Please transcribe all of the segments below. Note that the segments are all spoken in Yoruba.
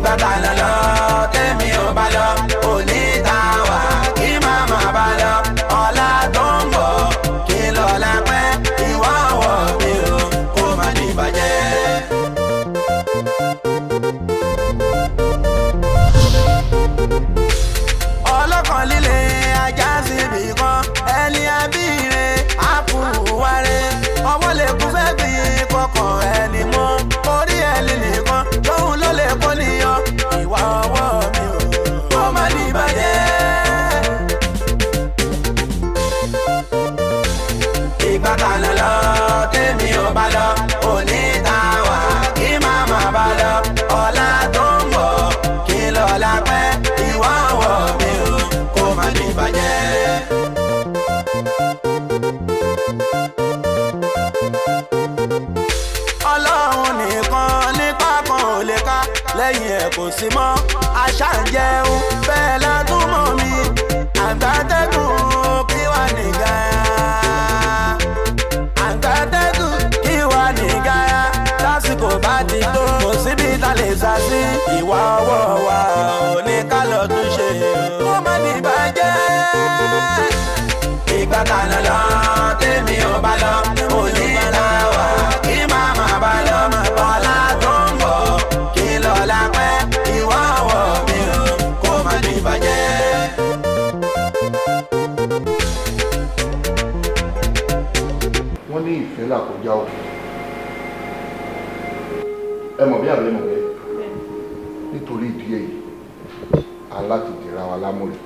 ìgbà tàná lọ tèmi ò bá lọ òní ta wà kí màmá bá lọ ọ̀la tó ń bọ̀ kí lọ́la pẹ́ ìwà wọ̀ mí o kó má ní bàjẹ́. ọlọ́kàn líle ajá síbi kan ẹni abíire àkùwárẹ̀ ọwọ́ lè kú fẹ́ bí kọkàn ẹni mọ́ orí ẹni nìkan lóhun ló lè kó níyàn ìwà ọwọ́ mi ò kó má ní bàjẹ́. ìgbà tàná lọ tèmi ò bá lọ òní ta wà kí màmá bá lọ ọ̀la tó ń bọ̀ kí lọ́la pẹ́ ìwà ọwọ́ mi ò kó má ní bàjẹ́. ọlọ́run nìkan nípa kan ò lè ká lẹ́yìn ẹ̀ kò sí mọ́ àṣà ń jẹun bẹ́ẹ̀ látúmọ̀ mi àgbàtẹ́gùn kí wà nìga àgbàtẹ́gùn kí wà nìga lásìkò bá ti tó kò síbi tá lè sá sí ìwà ọwọ́ wa ò ní ká lọ tún ṣe kó má ní bàjẹ́. ìgbà tàná lọ tèmi ò bá lọ òní ta wà kí màmá bá lọ ọ̀la tó ń bọ̀ kí lọ́la pẹ́ ìwà ọwọ́ mi ò kó má ní bàjẹ́. wọ́n ní ìfẹ́ làkọjá o ẹ mọ̀ bí àbẹ́ mọ̀ bẹ́ẹ̀ nítorí ìdí èyí aláti dìra wa lámúrè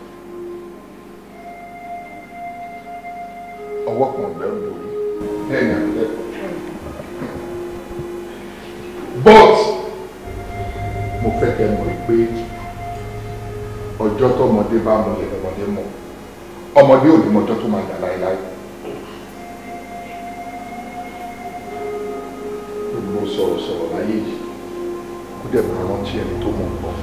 ọwọ́ kan lẹ́rù lórí bẹ́ẹ̀ ni àbẹ́ but mo fẹ́ kẹ́ mọ̀ pé ọjọ́ tọmọdé bá mọ̀ lè ọmọdé mọ̀ ọmọdé ò ní mọjọ́ tó máa dà láéláé. Gbogbo sọ̀rọ̀sọ̀rọ̀ láyé yìí kó dẹ̀ máa rántí ẹni tó mọ̀ nǹkan.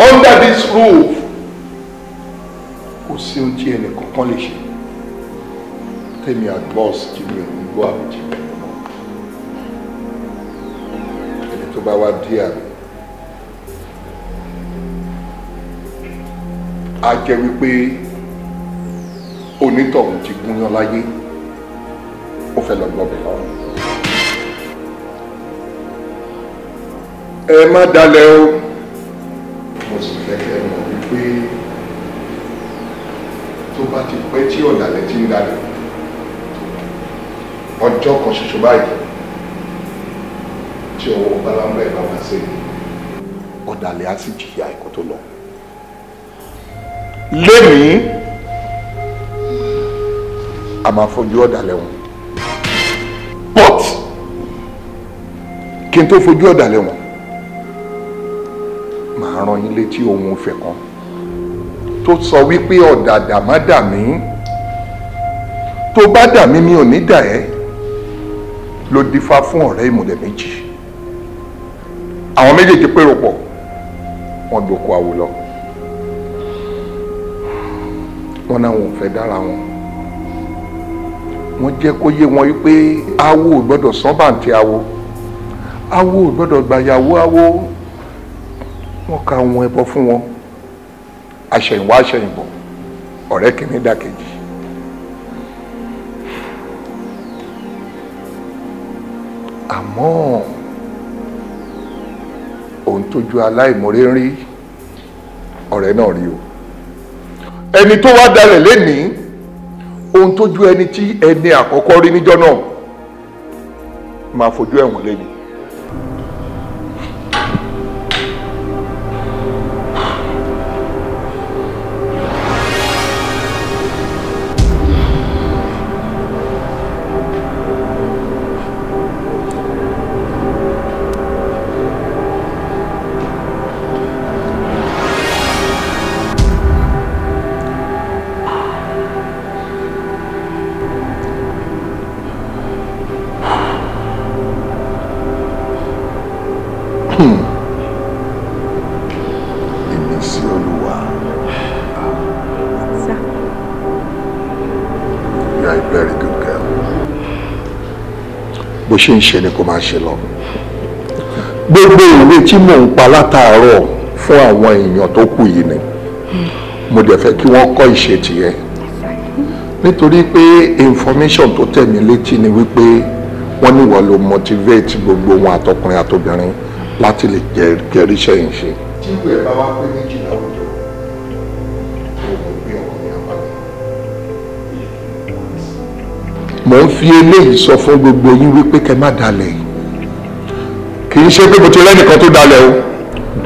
Under this roof kò sí ohun tí ẹnì kankan lè ṣe tèmi àgbọ̀s tí mi ò ní gbọ́ àbíjì pẹ̀lú mọ́. Ẹni tó bá wá dí àmì á jẹ́ wípé onítọ̀hún ti gúnyán láyé ó fẹ́ lọ gbọ́bẹ̀ lọ́rùn. ẹ má dalẹ̀ o mo sì fẹ́ kẹ́ mọ̀ wípé tó bá ti pẹ́ tí ọ̀dàlẹ̀ ti ń dalẹ̀ ọjọ́ kan ṣoṣo báyìí tí ọwọ́ balamba ẹ̀ bá wá sí ọ̀dàlẹ̀ á sì jìyà ẹ̀kọ́ tó lọ. lénìí a máa fojú ọ̀dàlẹ̀ wọn but kí n tó fojú ọ̀dàlẹ̀ wọn màá rán yín létí ohun ìfẹ́ kan tó sọ wípé ọ̀dàdà má dà mí tó bá dà mí mi ò ní dà ẹ́ ló dífá fún ọ̀rẹ́ ìmùlẹ̀ méjì àwọn méjèèjì pérò pọ̀ wọ́n dòkó àwò lọ wọ́n náà wọn ò fẹ́ dára wọn wọ́n jẹ́ kó yé wọn wípé awo ò gbọ́dọ̀ sọ́bàǹtì awo awo ò gbọ́dọ̀ gbàyàwó awo wọ́n ka ohun ẹbọ fún wọn àṣẹ̀yìnwá àṣẹ̀yìnbọ̀ ọ̀rẹ́ kìíní dàkejì àmọ́ ohun tójú aláìmoore ń rí ọ̀rẹ́ náà rí o ẹni tó wá dalẹ̀ lénìí ohun tójú ẹni tí ẹni àkọ́kọ́ rí níjọ́ náà máa fojú ẹ̀wọ̀n lénìí. Ìmísí Olúwa. Sir. You are a very good girl. Bó ṣe ń ṣe ni kò máa ṣe lọ. Gbogbo ìwé tí mò ń pa látàárọ̀ fún àwọn èèyàn tó kù yìí ni mo dẹ̀ fẹ́ kí wọ́n kọ́ ìṣe tìyẹ. Nítorí pé information tó tẹ̀ mí létí ni wípé wọ́n ní wọ́n ló motivate gbogbo wọn àtọkùnrin àtobìnrin láti lè gẹ̀rí iṣẹ́ yìí ṣe. Tí ìwé ẹ̀ bá wá pé méjì láwùjọ, mo gbé ọkùnrin àpapọ̀. Mo ń fi eléyìí sọ fún gbogbo yín wípé kẹ́ má dalẹ̀. Kì í ṣe pé mo ti rẹ́nìkan tó dalẹ̀ o,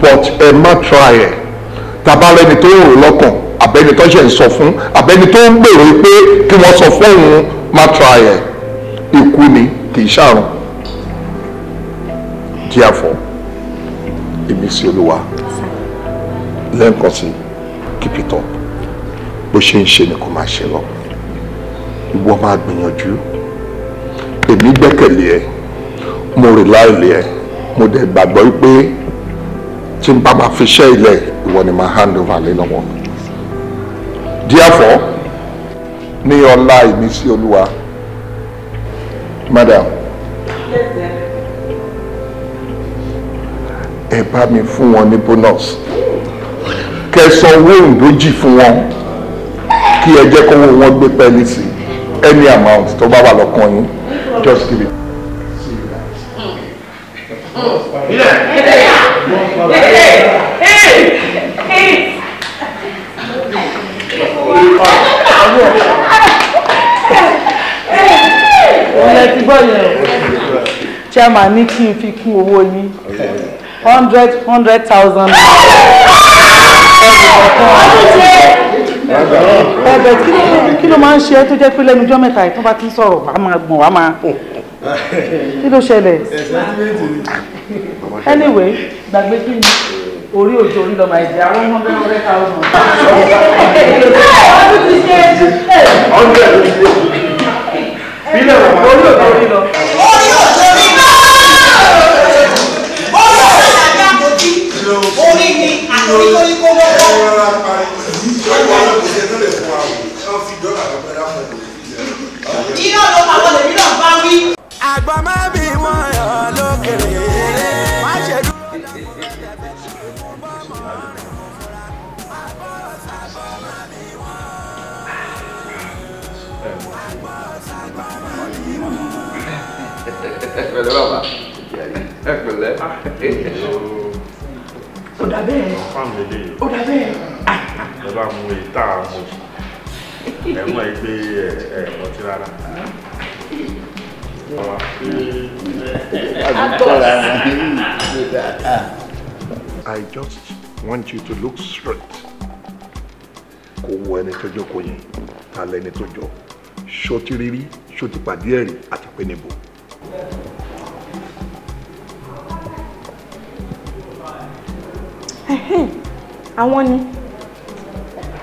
but ẹ má try ẹ̀. Tàbá rẹni tó ń rò lọ́kàn, àbẹ́ni tó ṣe ń sọ fún, àbẹ́ni tó ń gbèrò pé kí wọ́n sọ fún òun má try ẹ̀. Ikú ni kì í ṣàrùn. Therefore, ìmísí Olúwa lẹ́ǹkan sí keep it up. Bó ṣe ń ṣe ni kò máa ṣe lọ. Ìwọ máa gbìyànjú. Èmi gbẹ́kẹ̀lé ẹ, mo rely lé ẹ, mo dẹ̀ gbàgbọ́ wípé tí n bá máa fi ṣẹ́ ilẹ̀ ìwọ ni máa hand over lé lọ́wọ́. Therefore, ní ọlá ìmísí Olúwa, madam, ẹ bá mi fún wọn ní bonus. Kẹ́ san owó ìdójì fún wọn kí ẹ jẹ́ kówó wọn gbé pẹ́ẹ́lí sí any amount tó bá wà lọ́kàn yín, just give it. Ọ̀lẹ́ ti gbọ́ yẹn o. Chairman ní kí n fi kún owó yín 100,000. Ẹ̀bẹ̀ kí ló máa ń ṣe é tó jẹ́ pé lẹ́nu ọjọ́ mẹ́ta yìí tó bá ti ń sọ̀rọ̀ wàá máa gbọ̀n wàá máa. Kí ló ṣẹlẹ̀? Anyway, gbàgbé kí ni orí òjò orí lọ́mọ ẹ̀jẹ̀ àwọn 100,000. Bílẹ̀ wọ̀ orí òjò orí lọ. Orí òjò orí lọ. Orí òjò àgbà àmójí. Orí ni àtòrí torí kó lọ́wọ́. Iná ló máa wọlé nínú ọ̀bá wí. Àgbà máa bí wọ́n yọ lókèrè. Má ṣe dúró. Pẹ̀lẹ́ bàbá. Pẹ̀lẹ́. Ó dà bẹ́ẹ̀. Ó dà bẹ́ẹ̀. Ẹ bá mú ìta àmọ́ ẹ̀wọ̀n ẹgbẹ́ ẹ̀rọ tí rárá. I just want you to look straight. Kò wo ẹni tó jókòó yẹn, ta lẹni tó jọ. Ṣó ti rírí, ṣó ti pàdé ẹ̀rí àti pé níbo.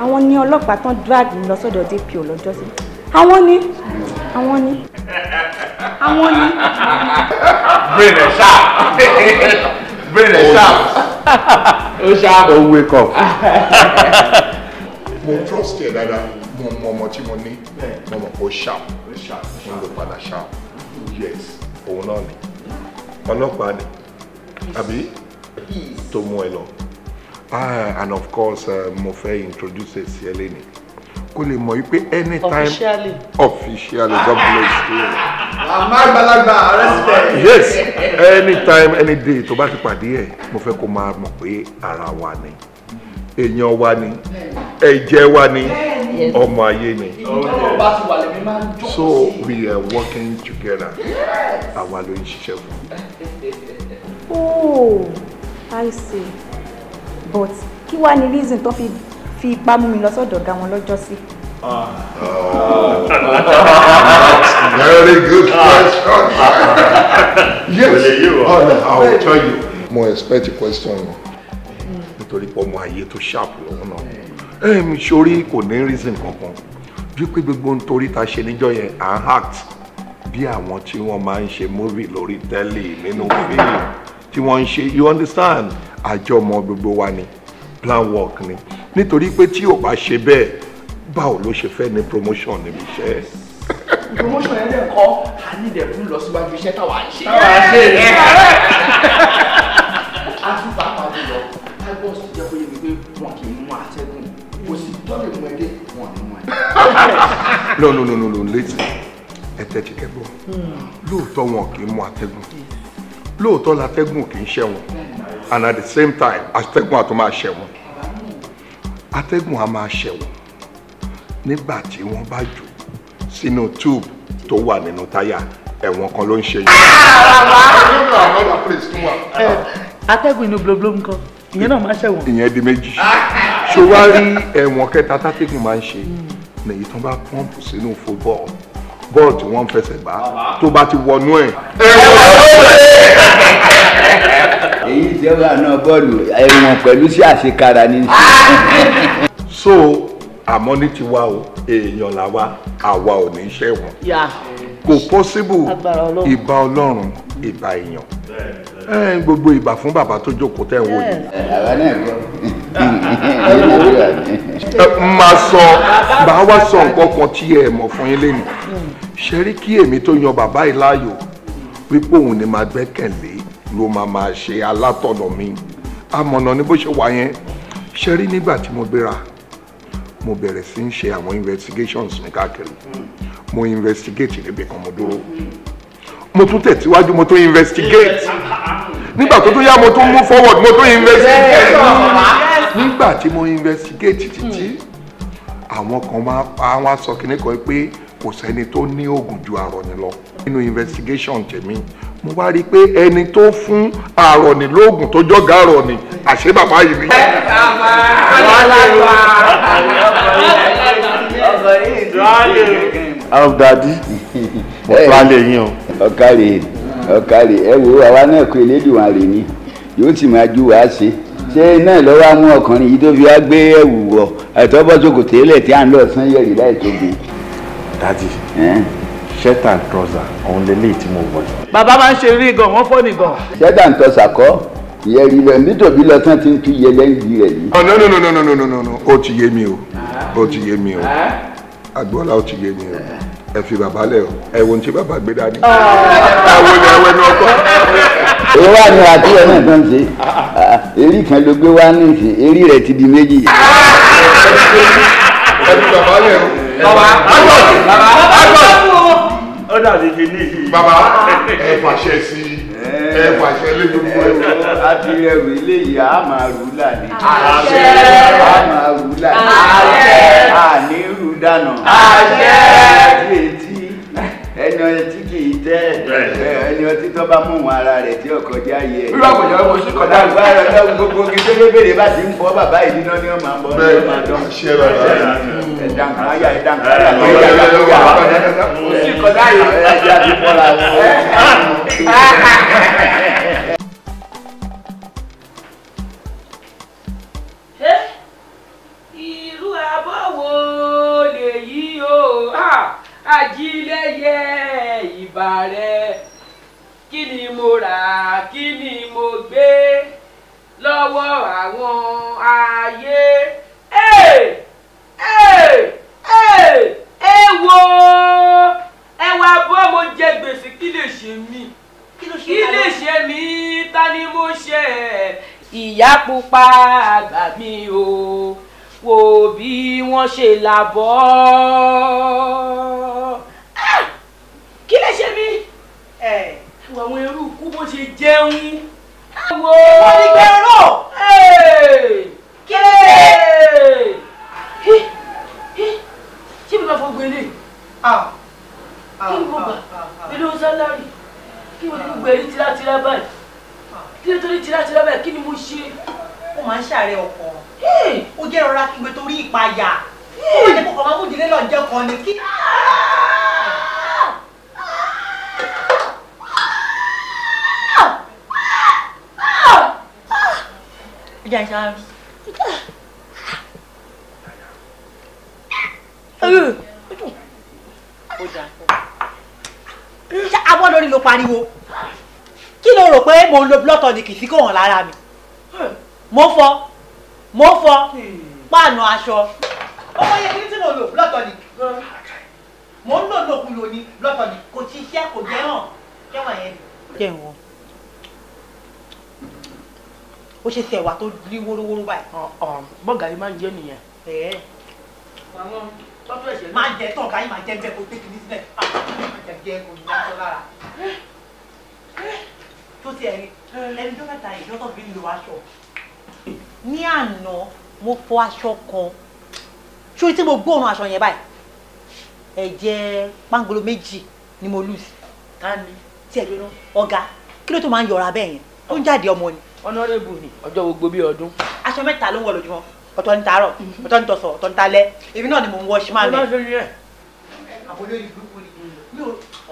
Àwọn ni ọlọ́pàá tán drag lọ sọ́dọ̀ DPO lọ́jọ́ sí. Àwọn ni. Brain ẹ̀ sharp. Brain ẹ̀ sharp. Ó sharp. Ó wake up. Mo trust ẹ dáadáa. Mo mọ ọmọ tí mo ní. Mo mọ̀ pé ó sharp. Mo lò padà sharp. Yes, òun náà ni. Ọlọ́pàá ni. Àbí? Tó mú ẹ lọ. And of course, mo fẹ́ introduce ẹ sí ẹ lẹ́ni. Kó lè mọ̀ wípé anytime. Officially, God bless you. Àmọ́ àgbàlagbà respect. Yes, anytime, any day tó bá ti pàdé ẹ̀, mo fẹ́ kó máa mọ̀ pé ara wa ni, èèyàn wa ni, ẹ̀jẹ̀ wa ni, ọmọ ayé ni. So we are working together. Àwa ló ń ṣiṣẹ́ fún. Oh, I see. But kí wá ni reason tó fi ipá mú mi lọ sọ́dọ̀ ọ̀gá wọn lọ́jọ́ sí? Very good question. Yes. I will tell you. Mo expect a question. Nítorí pé ọmọ ayé tó sharp lọ́wọ́ náà. Sori kò ní reason kankan. Bí pé gbogbo nítorí ta ṣe níjọ́ yẹn à ń act bí àwọn tí wọ́n máa ń ṣe movie lórí tẹ́lẹ̀ nínú fíìmù tí wọ́n ń ṣe. You understand? Àjọmọ̀ gbogbo wa ni. Plan work ni. Nítorí pé tí ò bá ṣe bẹ́ẹ̀, báwo ló ṣe fẹ́ ní promotion níbi iṣẹ́? promotion yẹn dẹ̀ kọ́ a ní ìdẹ̀ fún ìlọsíwájú iṣẹ́ táwa ń ṣe. a tún bá pàdé lọ tigers jẹ́ pé wípé wọn kì í mú àtẹ́gùn kò sì tọ́lẹ̀ mú ẹdẹ wọn ní mú ẹ. no létí ẹ tẹ́tí kẹ́gbọ́ lóòótọ́ wọn kì í mú àtẹ́gùn lóòótọ́ látẹ́gùn kì í ṣẹ̀wọ̀n and at the same time àtẹ́gùn àtọ́ máa ṣẹ̀wọ̀n àtẹ́gùn á máa ṣẹ̀wọ̀n nígbà tí wọ́n bá jù sínú tube tó wà nínú táyà ẹ̀wọ̀n kan ló ń ṣe yìí. atẹ́gùn inú blóbló nǹkan ìyẹn náà máa ṣẹ̀wọ̀n. ìyẹn di méjì ṣó wá rí ẹ̀wọ̀n kẹta tátẹ́gùn máa ń ṣe nìyí tó bá pọ́ǹpù sínú football bọ́ọ̀lù tí wọ́n ń fẹsẹ̀ gbá tó bá ti wọnú ẹ̀. èyí tí ó wà náà bọ́ọ̀lù ẹ̀wọ̀n pẹ̀lú sí àṣekára ní. so àmọ́ ní tiwa o èèyàn làwa àwa ò ní ṣẹ̀wọ̀n kò possible ìbà ọlọ́run ìbà èèyàn gbogbo ìbà fún bàbá tó jókòó tẹ̀ ń wò yìí. àwa náà gbọ́. máa sọ bá wá sọ nǹkan kan tí ẹ mọ̀ fún yín lẹ́nu ṣe rí kí èmi tó yan bàbá yìí láàyò wípé òun ni máa gbẹ́kẹ̀lé ló máa ṣe alátọ̀nà mi amọ̀nà ní bó ṣe wà yẹn ṣe rí nígbà tí mo gbéra mo bẹ̀rẹ̀ sí ń ṣe àwọn investigations ní káàkiri mo investigate níbi kan mo dúró mo tún tẹ̀síwájú mo tún investigate nígbà tó yá mo tún move forward mo tún investigate nígbà tí mo investigate títí àwọn kan máa pa wá sọ kíní kan pé kò sẹ́ni tó ní oògùn ju àrọ̀nì lọ nínú investigation tèmi mo wá rí i pé ẹni tó fún àrọ̀nì lóògùn tó jọ́gà àrọ̀nì àṣé bàbá yìí ni. How daddy? Mo plan lè yín o. Ọ̀kàrè ẹ wo àwa náà kó elédùn àrè ni yóò sì máa ju wàá ṣe ṣé náà lọ́wọ́ á mú ọkùnrin yìí tó fi wá gbé ẹ̀wù wọ̀ àtọ́bọ́sọ̀kò tẹ́lẹ̀ tí à ń lọ sán yẹ̀rì láì tóbi. Daddy, shirt and trouser òun lélẹ́yìí tí mo wọ̀. bàbá máa ń ṣe rí gan wọ́n fọ́ ní gan. shirt and trouser kọ́ ìyẹ̀rì rẹ̀ nítòbí lọ́tàn ti ń tú yẹ lẹ́yìn rẹ̀ yìí. no ó ti yé mi o Agboola ó ti yé mi o ẹ fi bàbá lẹ o ẹ wo ní tí bàbá gbé dání. ẹ wo ni ẹ wẹ ní ọkọ. èyí wà ní àti ẹ̀ náà tó ń ṣe èrí kan ló gbé wá ní ìsìn èrí rẹ̀ ti di méjì. ẹ fi bàbá lẹ o. bàbá ó dàbí kí ní ìlú. bàbá ẹ fàṣẹ sí ẹ fàṣẹ lé gbogbo ẹ. àti ẹrù eléyìí a máa rú lànà. àṣẹ. a máa rú lànà. àṣẹ. àní rú dànù. àṣẹ. ẹni ọtí kì í tẹ́ ẹni ọtí tó bá mú wọn ara rẹ̀ tí ọkọ̀ já yẹ. bí wàá kọjá wọn sí kọjá ìgbà rẹ̀ lọ́wọ́ gbogbo gidi lébèrè bá ti ń fọ́ bàbá yìí nínú ni wọ́n máa ń bọ́ ní ọmọ àdán. ṣé bàbá ẹ̀dàǹkàrà ẹ̀dàǹkàrà sí kọjá yìí ẹ̀jẹ̀ àti bọ́lá wọn. irú abọ́ wo lèyí o ajílẹ̀yẹ ìbà rẹ̀ kí ni mo rà kí ni mo gbé lọ́wọ́ àwọn ayé wo ẹ wá bọ́ mo jẹ gbèsè kí lè ṣe mí kí lè ṣe mí ta ni mo ṣe ìyá pupa àgbà mi o wo bí wọ́n ṣe làbọ̀ kí lè ṣe mí wo àwọn ẹrú kú bó ṣe jẹun wo wọ́n ní gbẹ̀rọ kí lè ṣé mi máa fọgbọ́n ilé kí ni mo gbà pẹ̀lú sálárì kí ni mo gbẹ̀rí tìrátìrá báyìí kí ni tó ní tìrátìrá báyìí kí ni mo ṣe. ó máa ń ṣàárẹ̀ ọkàn ó jẹ́ rọra kígbe torí ìpayà ó máa jẹ́ kókò máa mú ìdílé lọ jẹ́ kan ní kí. ìjà ìṣàárẹ̀. ṣé abọ́ lórí ló pariwo kí ló rò pé mo ń lo blood tonic sí kò hàn lára mi mo fọ páànù aṣọ ọmọ yẹn kí tí mo lò blood tonic mo ń lò lókun lóní lọ́tọ̀ ni kò ti iṣẹ́ kò jẹ́ hàn kẹ́wọ̀n yẹn ni. jẹ́ wọn ó ṣe tẹ̀wá tó rí wórówóró báyìí. bọ́gà yìí máa ń jẹ́ nìyẹn. máa jẹ tán ọ̀gá yìí máa jẹ bẹ́ẹ̀ kó tẹ́kì ní sílẹ̀ máa jẹ kò ní aṣọ lára. tó ti ẹ̀rí ẹni tó mẹ́ta yìí lọ́tọ̀ fi ń lo aṣọ. ní àná mo fọ aṣọ kan ṣó tí mo gbóòórùn aṣọ yẹn báyìí ẹ̀jẹ̀ pangolo méjì ni mo lù sí. ta ni. tí ẹ lóná ọ̀gá kí ló tó máa ń yọra bẹ́ẹ̀ yẹn ó ń jáde ọmọ ni. honorable ni ọjọ́ gbogbo bíi ọdún. aṣọ mẹ́ta ló ń wọ lójúmọ́ ọ̀tọ̀ ní tàárọ̀ ọ̀tọ̀ ní tọ̀sán ọ̀tọ̀ ní talẹ́ èmi náà ni mò ń wọ ṣí máa lẹ̀. àbúrò yìí burúkú ni mi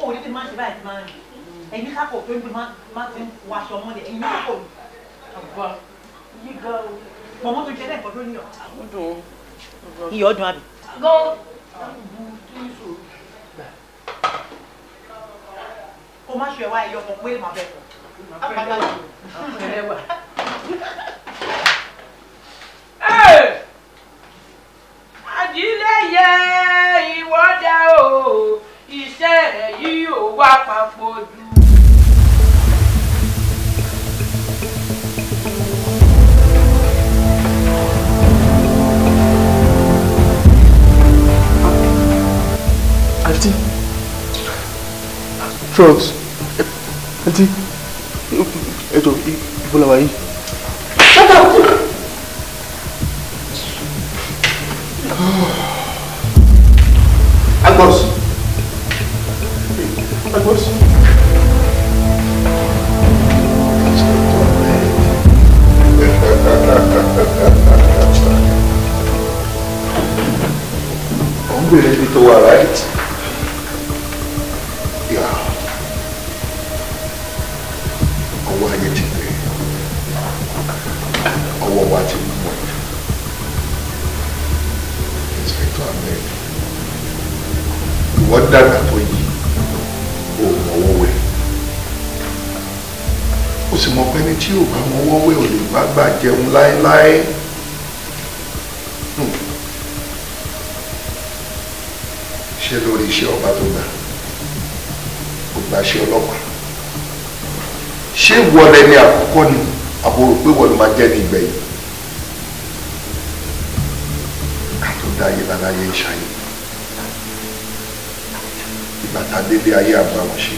ò ní tí máa ń ṣe báyìí tí máa ń rìn ẹ̀yin kápò tó ń gbé máa ti ń wọ aṣọ ọmọdé ẹ̀yin kápò mi. mọ̀mọ́ tó jẹ́ lẹ́ẹ̀kan tó níyọ̀. iyọ̀ ọdún àbí. kó má ṣe wá ẹyọ kan pé màá bẹ̀ àdílẹ́yẹ ìwọ́dà o iṣẹ́ rẹ̀ yìí ò wá papọ̀ jù. Auntie, drugs. Auntie, Ibola wa yìí. Shut up! Agbos. Agbos. I'm ready to all right. Yeah. Ọwọ́ ayé ti pè é. Ọwọ́ wa ti mú ẹ̀. Inspector Ahmed. Ìwọ dàgbà tó yí. O mọ̀wọ́ wẹ̀. O sì mọ̀ pé ní tí o bá mọ̀wọ́ wẹ̀ ò lè bá gbà jẹun láéláé. Ṣé lórí iṣẹ́ ọba tó gbà? Ó gbà ṣe ọlọ́pàá. Ṣé ìwọ lẹni àkọ́kọ́ ni àbúrò pé wọ́n ló máa jẹ́ ní ìgbẹ̀yìn? Ká tó dá ayé lára ayé ìṣàyè. Ìgbà tá a délé ayé àbá wọn ṣe.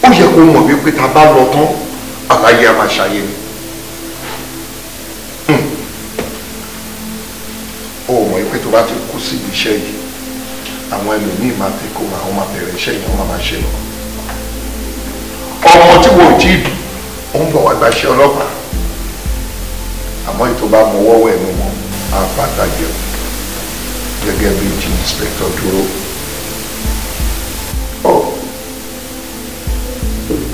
Ó yẹ kó mọ̀ wípé tá a bá lọ tán àlàyé a máa ṣàyè ni. Ó mọ̀ wípé tó bá ti kú síbi iṣẹ́ yìí àwọn ẹlòmíì máa fi kó àwọn máa bẹ̀rẹ̀ iṣẹ́ yìí wọ́n máa ṣe lọ. Ọmọ tí wọ́n jí bì ó ń bọ̀ wá gbaṣẹ́ ọlọ́pàá àmọ́ ètò bá mọ wọ́wọ́ ẹ̀mí wọn á bàtà jẹun gẹ́gẹ́ bí ti inspector dúró. Oh,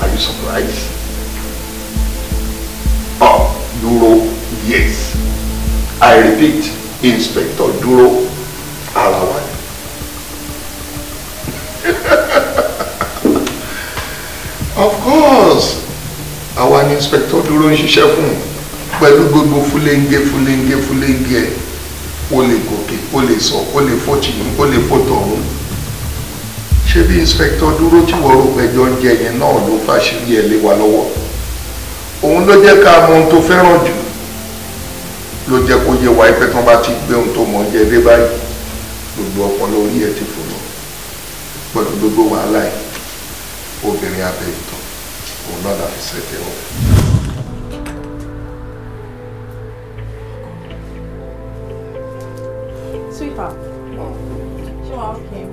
are you surprised? Oh, dúró, yes. I repeat, inspector dúró ara wa ni. Of course àwa ni inspector dúró ń ṣiṣẹ́ fún pẹ̀lú gbogbo fúlẹ́ńgẹ́ ó lè gòkè ó lè sọ ó lè fọ́tìyìn ó lè fọ́tọ̀ ọ̀hún ṣé bí inspector dúró tí wọ́n rò pẹ́jọ́ ń jẹ yẹn náà ló fàṣírí ẹ̀ lé wa lọ́wọ́ òun ló jẹ́ ká mọ ohun tó fẹ́ràn jù ló jẹ́ kó yẹ wá ẹgbẹ́ tán bá ti gbé ohun tó mọ̀ ń jẹ dé báyìí gbogbo ọpọlọ orí ẹ̀ ti fò lọ pẹ̀lú gbogbo wàhálà ẹ̀ obìnrin abẹ ìtàn òun náà la fi ṣẹ̀tẹ̀ wọn. Sweetheart, ṣé wàá okay?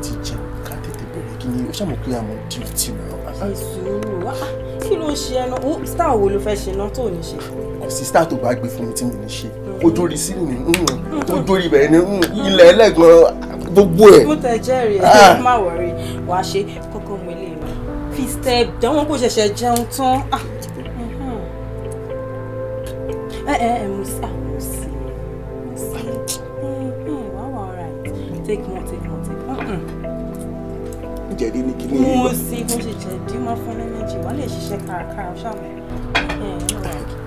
Ti jẹun ká tètè bẹ̀rẹ̀ kí ni ó ṣàmọ̀ pé àmọ́ duty náà. Ẹ sùúrù, kí ló ṣe ẹnu? Star wo ló fẹ́ ṣe náà tó ní ṣe? Kò sí star tó bá gbé fún mi tí mo ní ṣe. Ó dórí sílì ní tó dórí ibẹ̀ ní ilẹ̀ ẹlẹ́gbọ̀n gbogbo ẹ̀. Mo tẹ̀ jẹ́rìí ẹ̀ má wọ̀rí wàá ṣe kọ́kọ́ mọ ilé mi. Fi step down wọn kò ṣẹ̀ṣẹ̀ jẹun tán. Mo sí. Wàá wà alright. Take more. jẹ̀dí ní kíní. Mo sì kó ṣe jẹ̀dí máa fún ẹlẹ́mẹ̀jì wọ́n lè ṣiṣẹ́ kárakára ṣáà.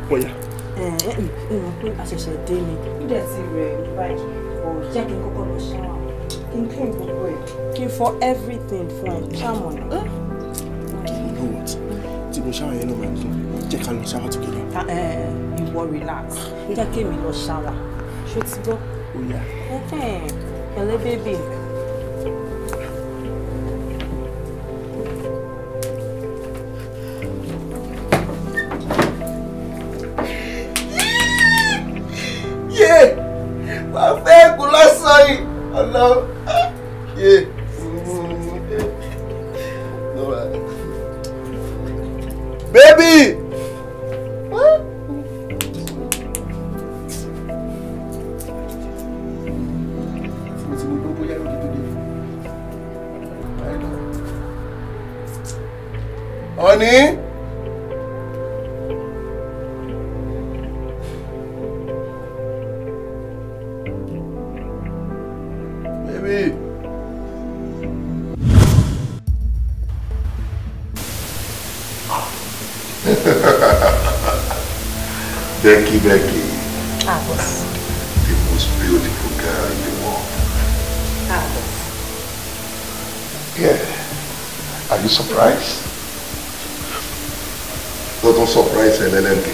Bóyá. Ìwọ̀n pé àṣẹ̀ṣẹ̀ dé ni. Nídẹ̀ ti rẹ̀ ní báyìí, ò jẹ́ kí n kọ́kọ́ lọ ṣáwà. Kí n clean gbogbo ẹ̀. Kí n fọ everything fún ẹ. Ṣáàmù ni. You know what? Tí mo ṣáwà yẹn náà máa ń dùn. Jẹ́ ká lọ ṣáwà together. Ìwọ relax. Jẹ́ kí èmi lọ ṣáwà. Ṣó ti gbọ́? Ó yá. Ẹ̀lẹ́ bébì. Wàá fẹ́ kú lọ́sàn yìí. Ọlọ́run. Baby! Honey? Baby? Becky. Boss. The most beautiful girl in the world. Boss. Yeah. Are you surprised? Don't surprise LLMK.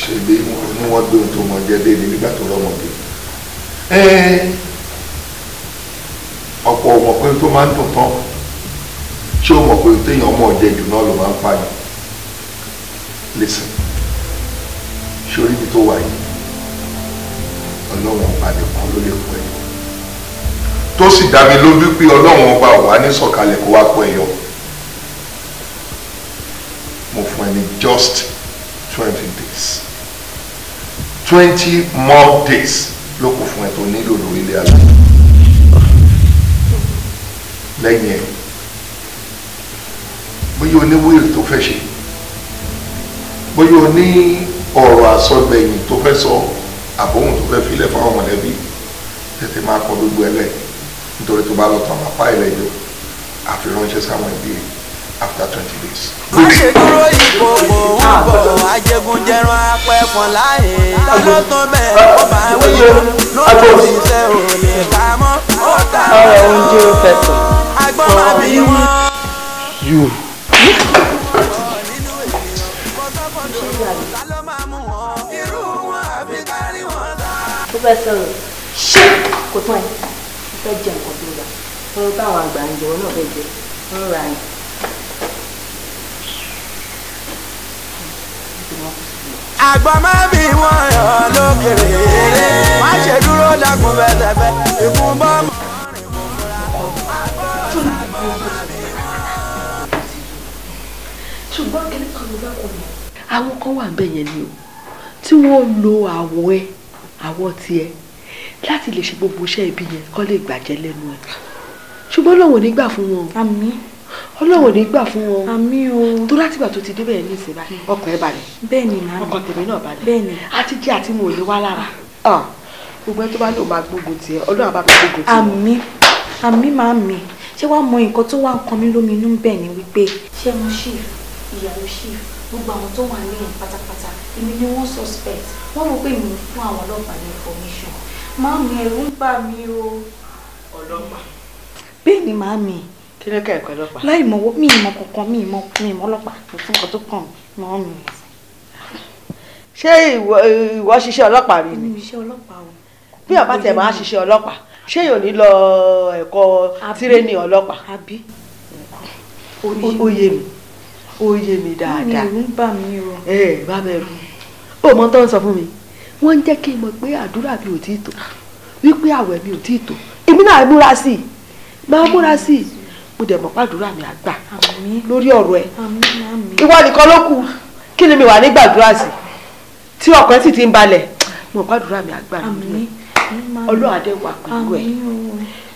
Ṣé bí wọ́n gbé ohun tó mọ jẹ́ dé ní nígbà tó rọ́mọdé? Ọ̀pọ̀ ọmọ pé tó máa ń dùn tán. Ṣé o mọ̀ pé téèyàn ọmọ ọ̀jẹ̀ jù náà ló máa ń pààyàn? Listen, ṣé orí ibi tó wà yìí? Ọlọ́run ọba nìkan ló lè pọ̀ ẹ̀yọ. Tó sì dá mi lójú pé Ọlọ́run ọba ò wá ní sọ̀kalẹ̀ kó wá pọ̀ ẹ̀yọ. Mo fún ẹ ní just 20 days. 20 more days ló kù fún ẹ tó nílò lórí ilé àlọ́. Lẹ́yìn ẹ̀, bóyá o ní wíìlì tó fẹ́ ṣe, bóyá o ní ọ̀rọ̀ àsọgbẹ̀yìn tó fẹ́ sọ, àbóhùn tó fẹ́ filẹ̀ fáwọn mọ̀lẹ́bí, tètè máa kọ gbogbo ẹlẹ́ nítorí tó bá lọ tàn máa pa ìlẹ́jọ́ àfi ránṣẹ́ sáwọn ẹbí rẹ̀ after 20 days. má ṣe dúró ìbò bò ń bọ̀ ajégúnjẹrun apẹ̀fọn láàyè ta ló tán bẹ́ẹ̀ kó bá wí lórí iṣẹ́ ò lè ká mọ́ ó ta oúnjẹ ó fẹsẹ̀. agbọ́n máa bí wọ́n. You. Ó fẹ́ sọ̀rọ̀ ṣé kò tán ẹ̀ ó fẹ́ jẹ nǹkan tó rà wọ́n táwọn àgbà ń jẹ wọn náà fẹ́ jẹ wọ́n rà ní. àgbọ̀n máa bí wọ́n yọ lókèrè má ṣe dúró dákun fẹsẹ̀fẹ́ ìkún bọ́ mọ́. ṣùgbọ́n kí ni kan ló bá kọ mi. àwọn kan wà bẹ́ẹ̀ yẹn ni o tí wọ́n lo àwọ̀ tiẹ̀ láti lè ṣe gbogbo iṣẹ́ ibi yẹn kọ́ lè gbàjẹ́ lẹ́nu ẹ̀ ṣùgbọ́n Ọlọ́run ò ní gbà fún wọn. Àmín. Ọlọ́run ò ní gbà fún wọn. Àmín o. tó látìgbà tó ti débẹ̀ ní ìsìn báyìí ọkàn ẹ̀ balẹ̀. bẹ́ẹ̀ ni màá. ọkàn tèmi náà balẹ̀. bẹ́ẹ̀ ni. àti jẹ́ àti mo ò ní wá lára. gbogbo ẹ tó bá lò máa gbógun tiẹ̀ Ọlọ́run àbá mi gbógun tiẹ̀. Àmín. Àmín màámi ṣé wàá mọ nǹkan tó wà ń kan mí lómi inú bẹ́ẹ̀ ni wípé ṣé mo chief ìyàwó chief gbogbo àwọn tó wà níyẹn pátápátá èmi ni wọ́n suspect wọ́n rò pé mi ń fún àwọn ọlọ́pàá ní information màámi ẹ̀rù ń bà mí o. ọlọ́pàá. bẹ́ẹ̀ ni màámi. kí ló kẹ́ ẹ̀kọ́ ọlọ́pàá. láì mọ̀ mi ìmọ̀ kankan mi ìmọ̀ ọlọ́pàá kò fún nǹkan tó kàn mí mọ́ mi. ṣé ìwọ ṣiṣẹ́ ọlọ́pàá rí ni. iṣẹ́ ọlọ́pàá o. bí ọba tẹ̀ máa ṣiṣẹ́ ọlọ́pàá ṣé yóò ní lọ ẹ̀kọ́ tírénì ọlọ́pàá. àbí. ó yé mi dáadáa. mi ò ń bà mí o. bá mi rú ó mọ tó ń sọ fún mi wọ́n ń jẹ́ kí n mọ̀ pé àdúrà mi ò tí ì tó wípé àwẹ̀ mi ò tí ì tó èmi náà múra sí i máa múra sí i mo dẹ̀ mọ̀ pé àdúrà mi àgbà lórí ọ̀rọ̀ ẹ̀ ìwọ nìkan ló kù kí ni mi wà ní gbàdúrà sí tí ọkàn sì ti ń balẹ̀ mo mọ̀ pé àdúrà mi àgbà lórí ẹ̀ Ọlọ́run adé wà pẹ̀lú ẹ̀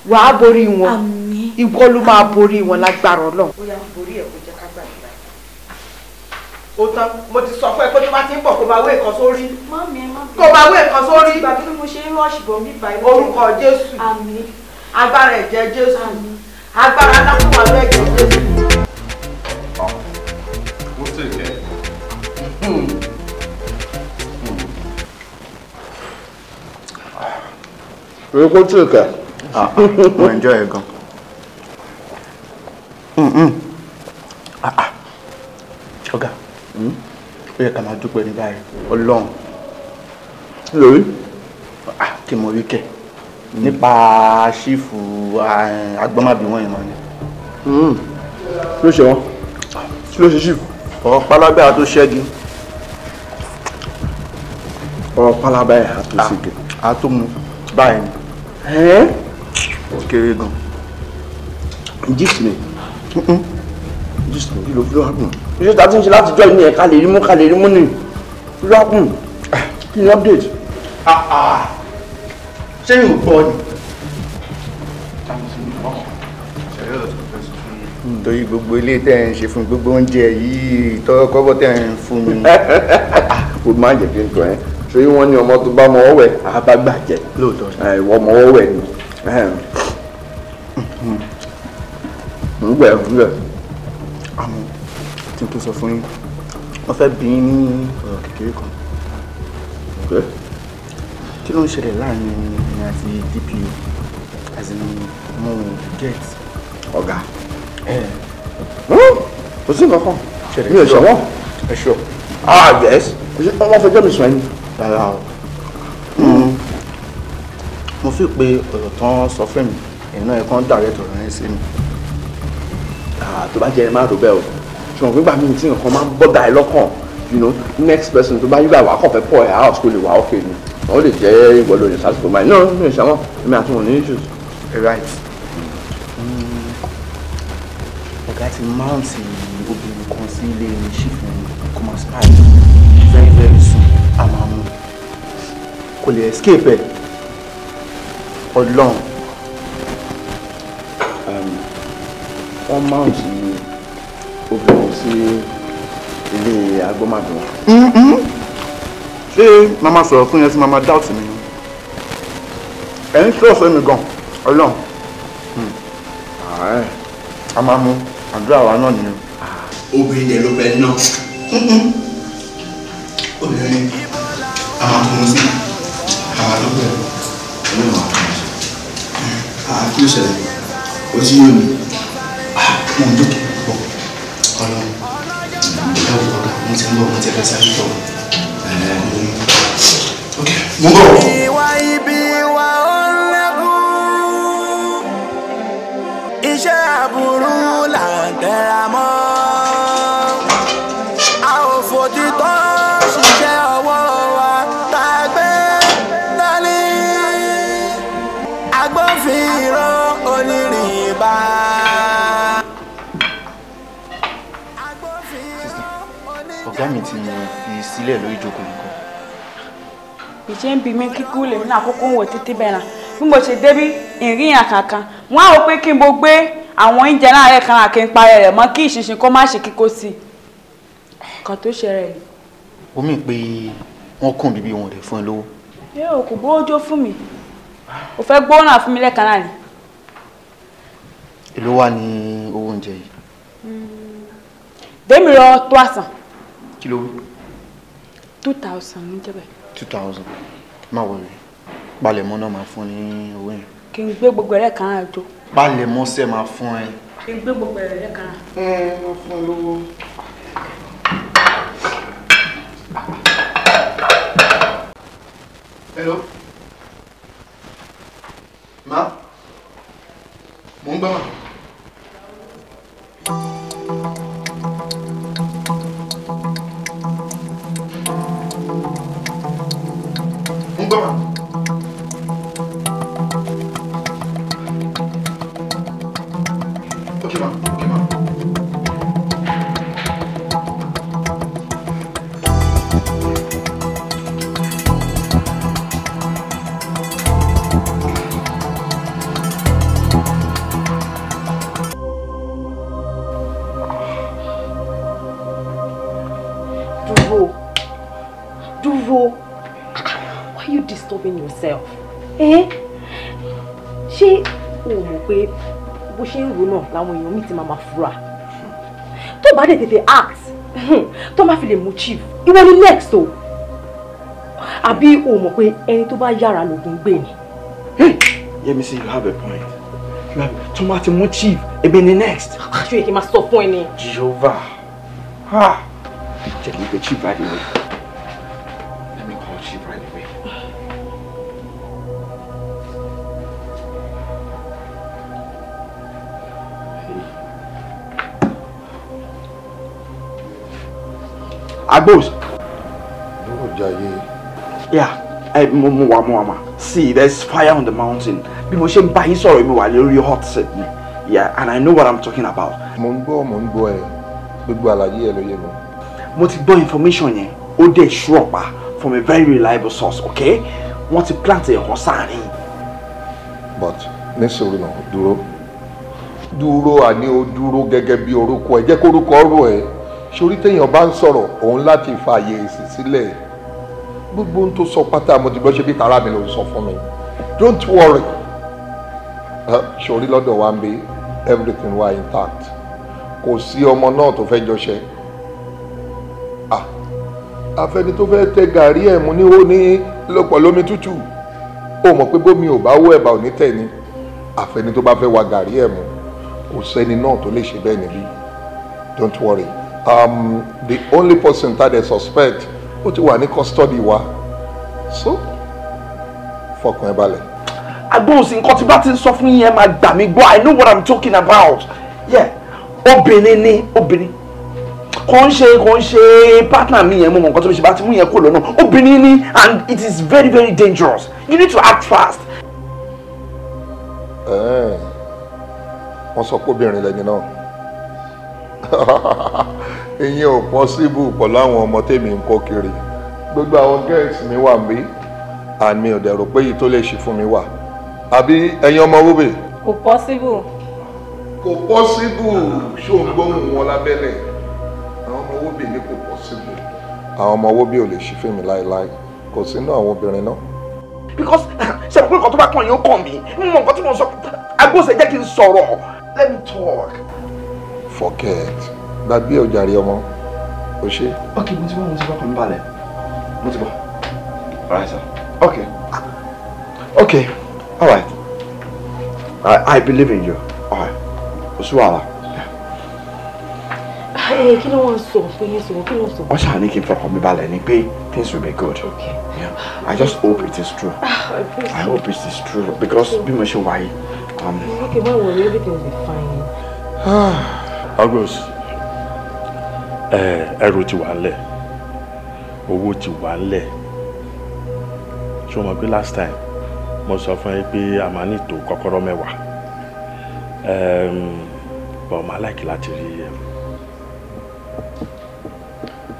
wà á borí wọn ìwọ ló máa borí wọn lágbára Ọlọ́run. ó yá borí ẹ̀ kó jẹ́ ká gbàdúrà. ó tán mo ti sọ fún ẹ pé tó bá ti ń bọ̀ kó máa wé nǹkan sórí. kó máa wé nǹkan sórí. ìgbà tí mo ṣe ń rọ́ọ̀ṣì bọ̀ mí báyìí. orúkọ Jésù. àmín. agbára ẹ̀jẹ̀ Jésù agbára lápò àlọ́ ẹ̀jẹ̀ Jésù. What's it again? Kó tí ò kẹ́. Mo enjoy ẹ̀ gan. Ọ̀gá, ó yẹ ká máa dúpẹ́ ní báyìí. Ọlọ́run. Lórí? Kí mo rí kẹ̀. Nípa ṣífù agbọ́mábí wọ́n yìí mọ́ ni. Ló ṣe wọ́n? Ló ṣe ṣífù? Ọ̀rọ̀ pálábẹ́ àtó ṣẹ́gi. Ọ̀rọ̀ pálábẹ́ àtó ṣẹ́gi. Àtó mu báyìí ni. Ó kéré gan. Gist ni. Gist ni. Kí ló fi lọ́hùn? Iṣẹ́ ta ti ń ṣe láti jọ ìní ẹ̀ ká lè rí mú ni. Kí ló hàpùn? Kí ni update? Ṣé yóò gbọ́ ni? Nítorí gbogbo ilé tẹ́ ń ṣe fún gbogbo oúnjẹ yìí tọ́kọ́bọ́ tẹ́ ń fún mi. Kò má jẹ́ kí n tọ́ ẹ́. Ṣé wọ́n ní ọmọ tó bá mọ ọwọ́ ẹ̀ àbágbà jẹ́? Lóòótọ́. Ìwọ mọ ọwọ́ ẹ̀ ni. Ǹgbẹ́ àmọ́ tí n tó sọ fún yín wọ́n fẹ́ bí ní ọ̀rọ̀ kékeré kan. Kí ló ń ṣẹlẹ̀ láàrin ẹni àti DPO as in mo get ọ̀gá? Kò sí nǹkan kan mi ò ṣe wọ́n. Ẹ ṣọ. Yes. Wọ́n fẹjọ́ mi sùn ẹni. Rárá o. Mo fi pé ọ̀rọ̀ tán sọ fún mi ẹ̀yin náà ẹ̀kan direct ọ̀rọ̀ yẹn sí mi. Tó bá jẹ́ ẹ má rò bẹ́ẹ̀ o ṣùgbọ́n nígbà míì tí nǹkan máa ń bọ́dà ẹ lọ́kàn next person tó bá yígbà wà kàn fẹ́ pọ̀ ẹ̀ house kó lè wà okay ni wọ́n lè jẹ́ ìwọ lórí sásìkò máa náà mi ò ṣàwọn èmi àti wọn ní issues. Right. Ọ̀gá ti mount obìnrin kan sí ilé ṣífù commerce park very very soon àmàmù kò lè escape ẹ̀ Ọlọ́run. Wọ́n mount obìnrin sí ilé agbọ́màdùn. Ṣé màmá sọ̀rọ̀ fún yẹn sí màmá doubt mi? Ẹ̀ ń sọ̀rọ̀ fún mi gan Ọlọ́run. A máa mú àdúrà wa náà nìyẹn. Obìnrin yẹn ló fẹ́ ná. Obìnrin a máa kún un sí àwọn àdúgbò ẹ̀ Ọlọ́run àkànṣe. Kí ló ṣẹlẹ̀? Ó ti yé mi. Mo ń dókè púpọ̀ Ọlọ́run. Báwo ọ̀gá mo ti ń bọ̀ mo ti fẹ́ sáré tọ̀. Ok, mo ń bọ̀. Ìwà ibi wa ó lẹ́kùn. Iṣẹ́ aburú là ń tẹra mọ́. A ò fòtítọ́ ṣiṣẹ́ ọwọ́ wa tá a gbé dání. Agbófinró onírìbá. Ọ̀gá mi ti fi sílẹ̀ lórí ìjókòó nìkan. Ìṣe ń bi mí kíkú lèmi náà kókó ń wò títí bẹ́ẹ̀ náà. Bí mo ṣe débí ìrìyàn kankan, wọ́n á rò pé kí n bo gbé àwọn oúnjẹ náà rẹ̀ kan àkí ń parẹ́ rẹ̀ mọ́ kí ìṣinṣin kó má ṣe kíkó sí i. Kan tó ṣe rẹ̀ ni. Ó mì pé wọ́n kùn bíbí wọn rẹ̀ fún ẹ lówó. Yóò kò bójó fún mi. Ò fẹ́ gbówó náà fún mi lẹ́ẹ̀kan náà ni. Èló wà ní owó oúnjẹ yìí? Dèmi rọ tó àsàn. Kí ló wí? 2,000 ní jẹ́bẹ̀. 2,000. Má wọlé. Palẹ̀mọ́ náà máa fún ní owó yẹn. Kí n gbé gbogbo ẹ̀rẹ́ kan náà jó. Palẹ̀mọ́ sẹ́ máa fún ẹ. Kí n gbé gbogbo ẹ̀rẹ́ kan náà. Wọ́n fún ẹ lówó. Hello. Ma. Mo ń gbọ́ ma. Mo ń gbọ́ ma. Okay ma. Okay ma. Dúró. Why are you disturbing yourself? Ṣé ó mọ̀ pé bó ṣe ń ro náà làwọn èèyàn mi ti máa fura tó bá dẹ̀ tètè act tó má fi lè mú chief ìwọ ni next o àbí ó mọ̀ pé ẹni tó bá yára lògùn gbé ni. Yẹ́misí, you have a point. Tó máa ti mú chief ebi ni next. ṣé yẹ kí n máa sọ fún ẹ ni. Jehovah. Check the chief right away. Let me call chief right away. Agbos. Yeah, Muama. See, there's fire on the mountain. Bí mo ṣe ń bá yín sọ̀rọ̀ mi wà lórí hot seat ni. Yeah, and I know what I'm talking about. Mo ń gbọ́ ẹ. Gbogbo àlàyé ẹ ló yé mi. Mo ti gbọ́ information yẹn. Ó dẹ̀ sure pa from a very reliable source, okay? Wọ́n ti plant ẹ̀họ́ sáàrin. But nísòro náà dúró àní o dúró gẹ́gẹ́ bí orúkọ ẹ jẹ́ kó orúkọ ọ̀rọ̀ ẹ sórí téèyàn bá ń sọ̀rọ̀ òun láti fààyè èsì sílẹ̀ gbogbo ohun tó sọ pátá mo ti gbọ́ ṣe bí tara mi ló ń sọ fún mi don't worry sórí lọ́dọ̀ wa ń bí everything wà intact kò sí ọmọ náà tó fẹ́ jọṣẹ́ afẹ́ni tó fẹ́ tẹ gàrí ẹ̀ mú ní ó ní lọ́pọ̀ lómi tútù ó mọ̀ pé bómi ò bá wọ ẹ̀bà ò ní tẹ̀ ní afẹ́ni tó bá fẹ́ wa gàrí ẹ̀ mú kò sẹ́ni náà tó lè ṣe bẹ́ẹ̀ níbí don't worry the only person that they suspect ó ti wà ní custody wa so fọkàn ẹ balẹ̀. agbóhùnsí nǹkan tí bá ti ń sọ fún yín ẹ máa gbà mí gbọ́ I know what I'm talking about yeah obìnrin ni obìnrin kò ń ṣe partner mi yẹn mo mọ nǹkan tó ń ṣe bá ti mú yẹn kó lọ́nà obìnrin ni and it is very very dangerous you need to act fast. wọ́n sọ pé obìnrin lẹ́ni náà ìyẹn ò possible pẹ̀lú àwọn ọmọ tèmi ń kó kiri gbogbo àwọn girls mi wà mí and mi ò dẹ̀ rò pé yìí tó lè ṣe fún mi wà àbí ẹ̀yin ọmọ wúbẹ̀. kò possible. kò possible ṣé o ń gbóhùn wọn lábẹ́lẹ̀ àwọn ọmọ wúbẹ̀ ní kò possible àwọn ọmọ wúbẹ̀ ò lè ṣe fún mi láéláé kò sínú àwọn obìnrin náà. because ṣe mo pé nǹkan tó bá kàn yín ó kàn mí mo nǹkan tí mo sọ agbóhùnsẹ̀ jẹ́ kí n sọ̀rọ̀ let me talk. forget gbàgbé ọjàre ọmọ o ṣe. ok mo ti bọ́ kàn mí balẹ̀ mo ti bọ́ alright sir okay alright I believe in you alright kò sí wàhálà. kí ló wọ́n sọ pé yín sọ kí ló sọ. wọ́n ṣàní kí n fọkàn mi balẹ̀ ni pé things will be good. Okay. Yeah. I just hope it is true. I hope it is true because bí mo ṣe wáyé. Okay, don't worry, everything will be fine. August, ẹrù ti wà ńlẹ̀, owó ti wà ńlẹ̀. Ṣé o mọ̀ pé last time mo sọ fún ẹ pé a máa ní tó kọ́kọ́rọ́ mẹ́wàá. But màá láìkí láti rí ẹ.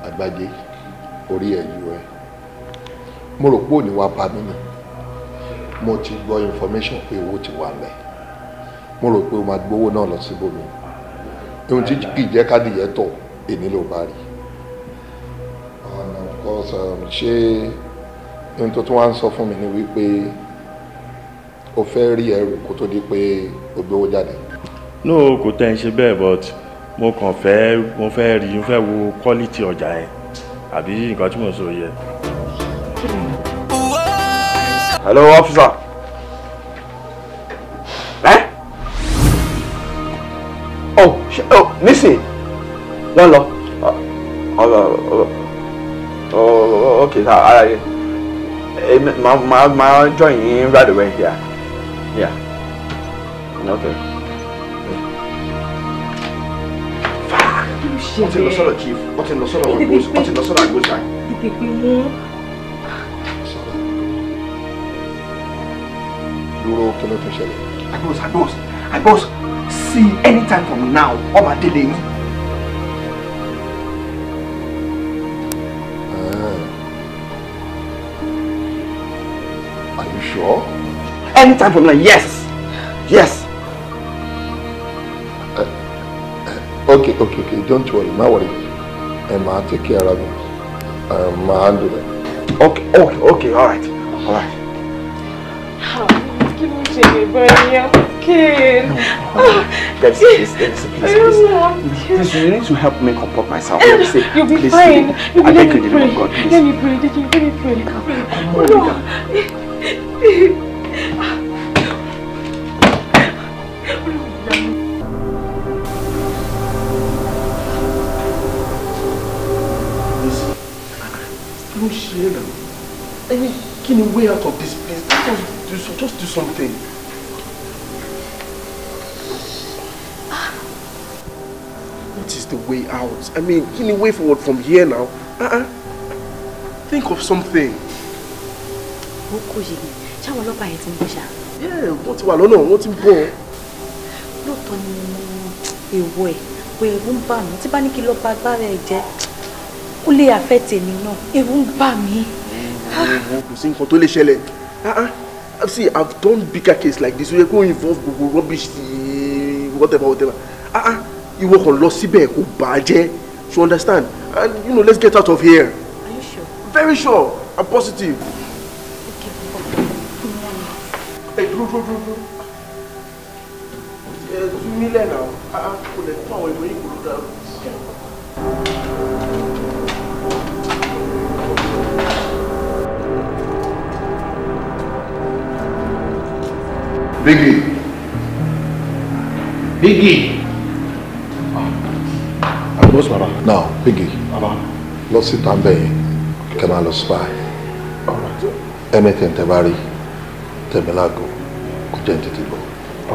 Àgbàdé, orí ẹ̀ yú ẹ. Mo rò pé òní wá bá mi ni. Mo ti gbọ́ information pé owó ti wà ńlẹ̀. Mo rò pé o máa gbowó náà lọ síbòmí ohun tí kì í jẹ́ kádìyẹ tọ̀ èmi ló bá rí and of course ṣé ohun tó tún wá ń sọ fún mi ni wípé o fẹ́ rí ẹrù kó tó di pé o gbowó jáde. No kò tẹ́ ń ṣe bẹ́ẹ̀ but mo fẹ́ rí mo fẹ́ wo quality ọjà yẹn àbí nǹkan tí mo sọ yẹ. Hello officer. Nísìn lọ́lọ́ okay ara yẹ máa join yín right away yeah okay. wọ́n ti lọ sọ́dọ̀ chief wọ́n ti lọ sọ́dọ̀ àgbóṣà wọ́n ti lọ sọ́dọ̀ àgbóṣà. dúró kí ló tún ṣẹlẹ̀. Agbos, see anytime from now ọba délé yín. Are you sure? Anytime from now, yes. Okay, don't worry, má worry. I'll take care of it. I'll handle it. Okay, all right. Kí ló ṣe lè bá ẹyẹ? again. Please, you need to help me comport myself. You'll be please, fine. I beg you, the name of God, please. Let me pray. Let me pray. Come on, Don't share them. I mean, get a way out of this place. Just do something. What is the way out? I mean, get a way forward from here now. Think of something. Yeah, what's wà lọ́nà? What's in ball? Lóòótọ́ ni èèwọ̀ ẹ̀ pé ẹ̀rù ń bà mí tí bá ní kí lọ bá agbára ẹ̀ jẹ́ ó lè affect èmi náà ẹ̀rù ń bà mí. Kò sí nǹkan tó lè ṣẹlẹ̀. See, I've done bigger case like this. We go involve gbogbo rubbish, whatever. Ìwọ kàn lọ síbẹ̀ kò bàjẹ́. You understand? And you know, let's get out of here. Are you sure? Very sure. I'm positive. Hey, dúró. Tún mílẹ̀ náà. Kò lè fún àwọn ìwé ìkòló dáa. Biggie. Boss, Baba. Now, Biggie. Baba. Lọ sí tàǹbẹ̀ yẹn. Kẹ́ máa lọ spy. Anything tẹ́ bá rí, tẹ̀mí láago, kò jẹ́ tètè bọ̀.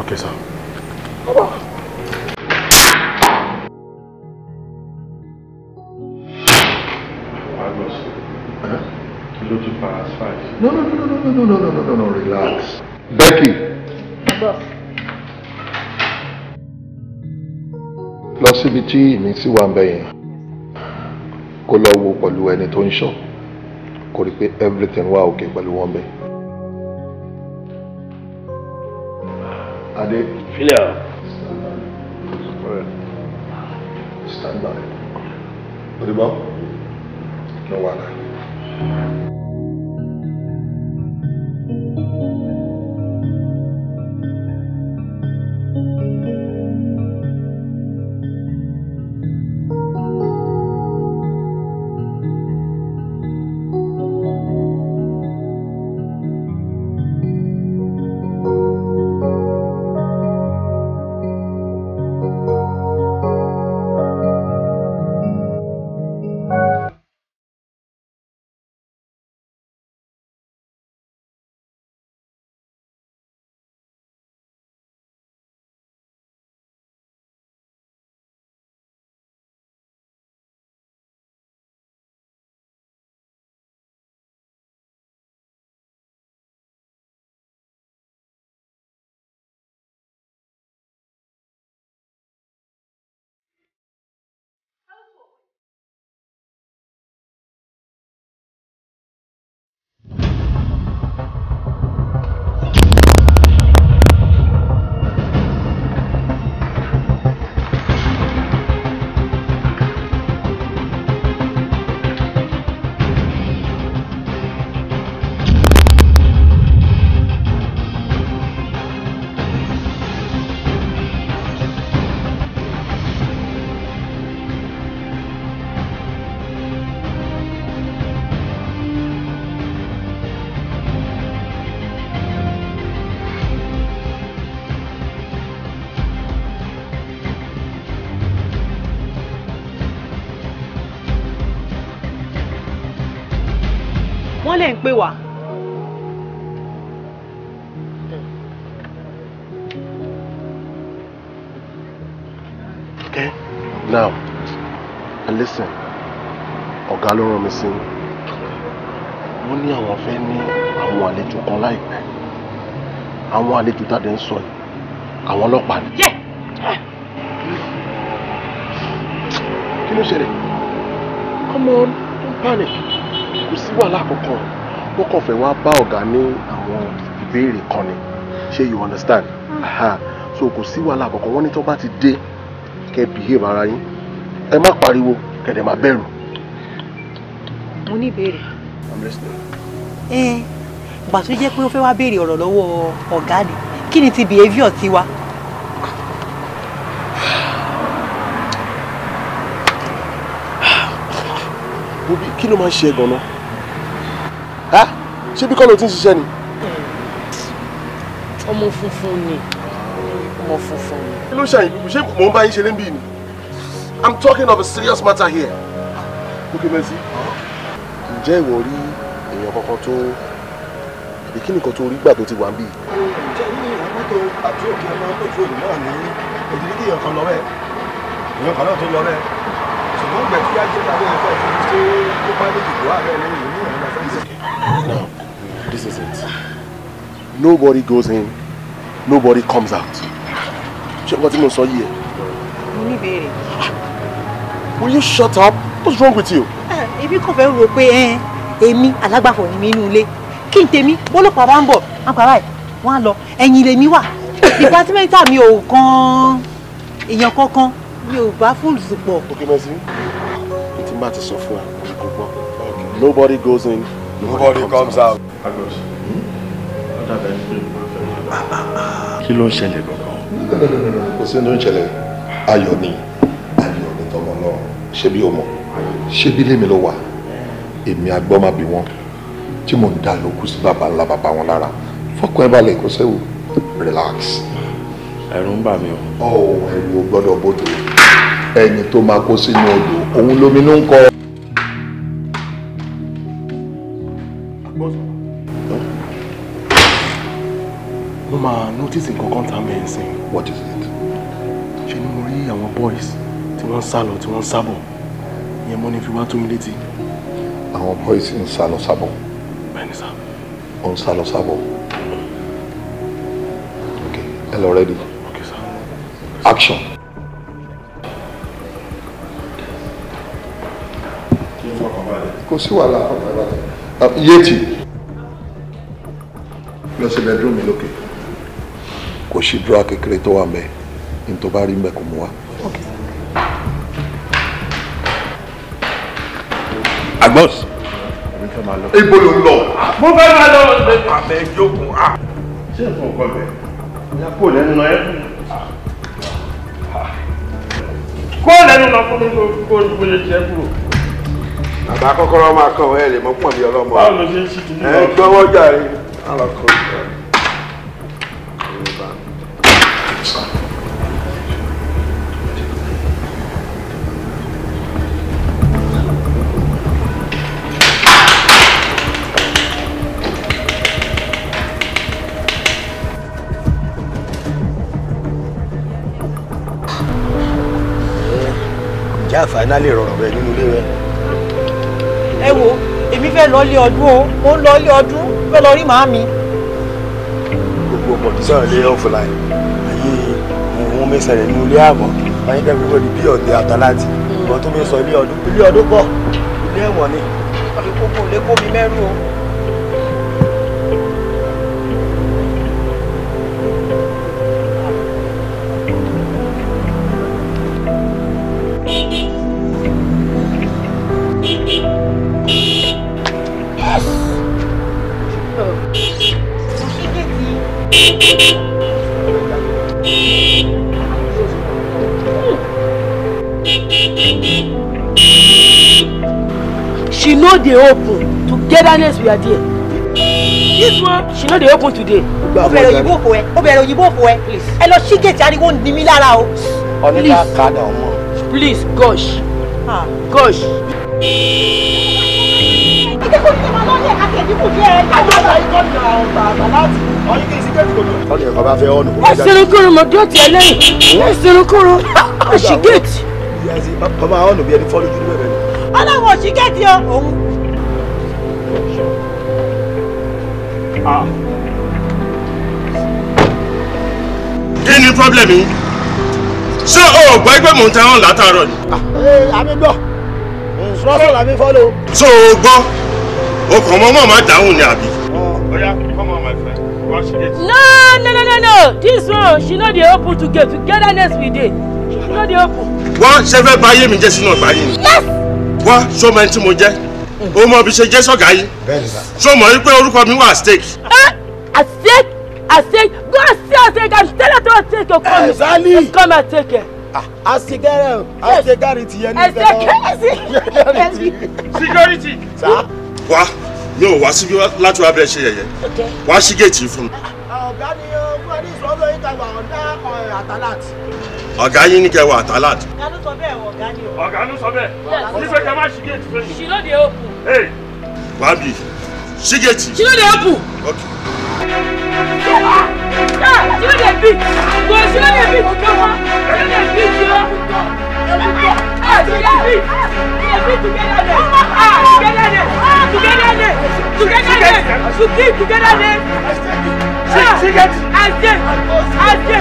Okay, sir. Baba. No, relax. Becky. Lọ síbi tí ìmísí wà ń bẹ yẹn. Kó lọ wo pẹ̀lú ẹni tó ń ṣọ́. Kó rí pé everything wà okay pẹ̀lú wọn bẹ. Adé. Filẹ̀. Stand by. Odìbọ́. No wàhálà. Wọ́n lè ń pè wá. Okay, now, and listen. Ọ̀gá ló rán mi sí. Wọ́n ní àwọn fẹ́ ní àwọn àlejò kan láìpẹ́. Àwọn àlejò tàdé ń sọ yìí. Àwọn ọlọ́pàá ni. Kí ló ṣẹlẹ̀? Come on, don't panic. Kò sí wàhálà kankan. Wọ́n kàn fẹ́ wá bá ọ̀gá ní àwọn ìbéèrè kan ni. Ṣé you understand? So kò sí wàhálà kankan. Wọ́n ní tó bá ti dé kẹ́ behave ara yín. Ẹ má pariwo, kẹ̀dẹ̀ má bẹ̀rù. Mo ní ìbéèrè. I'm listening. Ìgbà tó jẹ́ pé ó fẹ́ wá béèrè ọ̀rọ̀ lọ́wọ́ ọ̀gá ni kí ni ti behaviour tiwa. Bobi, kí ló máa ń ṣe ẹ́ gan-an? Ṣé bí kọ́ ló ti ń ṣiṣẹ́ ni? Ọmọ funfun ni. Ọmọ funfun ni. Kí ló ṣàyìn bíbí? Ṣé mò ń bá yín ṣeré ń bí ni? I'm talking of a serious matter here. Okay, Mercy. Ǹjẹ́ ìwọ rí èèyàn kankan tó àbí kí nìkan tó rí gbà tó ti wà ń bí? Ǹjẹ́ ní mọ́tò àti òkè ọmọ pẹ̀trólù náà ní òdìrí kí èèyàn kan lọ bẹ́ẹ̀? Èèyàn kan náà tó lọ bẹ́ẹ̀. Ṣùgbọ́n gbẹ̀ tí ajé tàbí ẹ̀fọ́ fún ṣé ó bá lè dìbò ààrẹ lẹ́yìn ní ìrìn àfẹ́. Now, this is it. Nobody goes in, nobody comes out. Ṣé nǹkan tí mo sọ yìí ẹ̀? Mo ní ìbéèrè. Will you shut up? What's wrong with you? Ebi kò fẹ́ rò pé èmi alágbàfọ̀ ni mi inú ilé. Kí n tèmi bọ́lọ́pàá bá ń bọ̀, àpárá ẹ̀ wọ́n á lọ. Ẹ̀yìn lèmi wà. Dìpátímẹ́ntà mi ò kan èèyàn kankan. Mi ò bá fúlùsù pọ̀. Okay, Mercy. Ètí máa ti sọ fún ẹ, kò gbọ́. Nobody goes in, nobody comes out. Kí ló ń ṣẹlẹ̀ gangan? Kò sí ní tó ń ṣẹlẹ̀. Ayọ̀ ni tọmọ náà. Ṣé bí o mọ̀? Ṣé bí lèmi ló wà? Èmi agbọ́ má bí wọn tí mò ń dá lókù sí bàbá ńlá bàbá wọn lára. Fọkàn ẹ balẹ̀ kó sẹ́wù. Relax. Ẹ̀rù ń bà mí o. Ẹ̀rù ò gbọ́dọ̀ bójú. Ẹni tó máa kó sínú odò, òun lóminú ń kọ. Mo máa notice nǹkan kan tá a mẹ́rin sí. What is it? Ṣé ni mo rí àwọn boys tí wọ́n ń sá lọ tí wọ́n ń sábọ̀? Ìyẹn mo ní fi wá tó mi létí. Àwọn boys ń sá lọ sábọ̀. Bẹ́ẹ̀ni sá. Ó ń sá lọ sábọ̀. Okay, ẹ lọ ready. Okay sá. Action. Kò sí wàhálà ọkàn balẹ̀. Yéètì lọ sí bedroom mi lókè. Kò sí dúrà kékeré tó wà mẹ́ ní tó bá rí mẹ́ kò mú wá. Agbọ́s. Ibo ló ń lọ? Mo fẹ́ máa lọ àbẹ̀ ìjókòó. Ṣé nǹkan ọkọ bẹ̀? Ìyá kò lẹ́nu náà ẹ̀ kó lẹ́nu náà fún mi kó lè jẹ́ kúrò. Bàbá kọ́kọ́rọ́ máa kàn ẹ́ lè mọ́ pọ̀ bí ọlọ́mọ. Báwo ló ṣe ń ṣì tún ní Ẹ gbọ́wọ́ jàre. Alọ́kọ̀ ìjọ. Ǹjẹ́ àfàìná lè rọrùn rẹ nínú ilé rẹ? Ẹ wo, èmi fẹ́ lọ ilé ọdún o. Mo ń lọ ilé ọdún, fẹ́ lọ rí màámi. Gbogbo kọ̀dísọ̀rọ̀ lé ọ̀fọ̀láì. Ayé òun mẹ́sẹ̀ rẹ̀ nínú ilé àmọ́. Báyìí kẹ́ gbogbo di bí ọ̀dẹ àtàláàtì. Ìgbọ́n tó mẹ́ sọ ilé ọdún. Ilé ọdún pọ̀. Ilé ẹ̀wọ̀n ni. Àfikún kò lè kó mi mẹ́rù o. She know dey open. Togetherness we are there. This one, she know dey open today. Ó bẹ̀rẹ̀ òyìnbó fò ẹ́. Ó bẹ̀rẹ̀ òyìnbó fò ẹ́. Ẹ lọ sí gèètì ariwo ní mi lára o. Ọ̀nìkà kàdà ọmọ. Please, gosh. Gosh. Ọ̀nì ẹ̀kọ́ bá fẹ́ ọ̀nù. Ẹ̀sìnrúkúrú mo dúró tiẹ̀ lẹ́yìn. Ẹ̀sìnrúkúrú. Ọ̀ṣì gèètì. Ọmọ ọ̀nù bí ẹni fọ́ lójú níbẹ̀ ni. Ọlọ́run òṣì gèètì o. Òun. Kí ni problem yìí? Ṣé o gbọ́ pé mò ń tẹ́wọ́n látàárọ̀ ni? Àmì gbọ́. Instruction làmì follow. Ṣé o gbọ́? O kàn mọ́ máa dáhùn ni àbí? Oya, come on my friend. Wá sí gate. No. This one, she know dey open to get togetherness we dey. She know dey open. Wá ṣe fẹ́ bá ayé mi jẹ́ sínú ọgbà yìí ni? Yes. Wá ṣó mọ ẹni tí mo jẹ́? O mọ bí ṣe jẹ́ sọ̀gá yìí? Ṣó mọ̀ wípé orúkọ mi wà at stake? At stake? Go and see don't take it. Tell her to take your phone. Exactly. Come and take it. Asigara, security yẹn ní security. Sir. Wá mi ò wá síbí láti wá bẹ̀rẹ̀ ṣe yẹ̀yẹ́. Wá sí géètì fún mi. Ọ̀gá ni fún ẹni ìṣòro yìí kàgbà ọ̀dà àtàlàtì. Ọ̀gá yín ní kẹwàá àtàlàtì. Ọ̀gá ló sọ bẹ́ẹ̀ ọ̀gá ni o. Ọ̀gá ló sọ bẹ́ẹ̀. Nígbà tí a máa ṣí géètì fún mi. She no dey open. Hey, wá bí ṣí géètì. She no dey open. Okay. She no dey beat. Go, she no dey beat. Come on. She no dey beat you. Ah, she dey beat. She dey beat together there. Ah, together there. Together there. Together there. To keep together there. She gets. I said.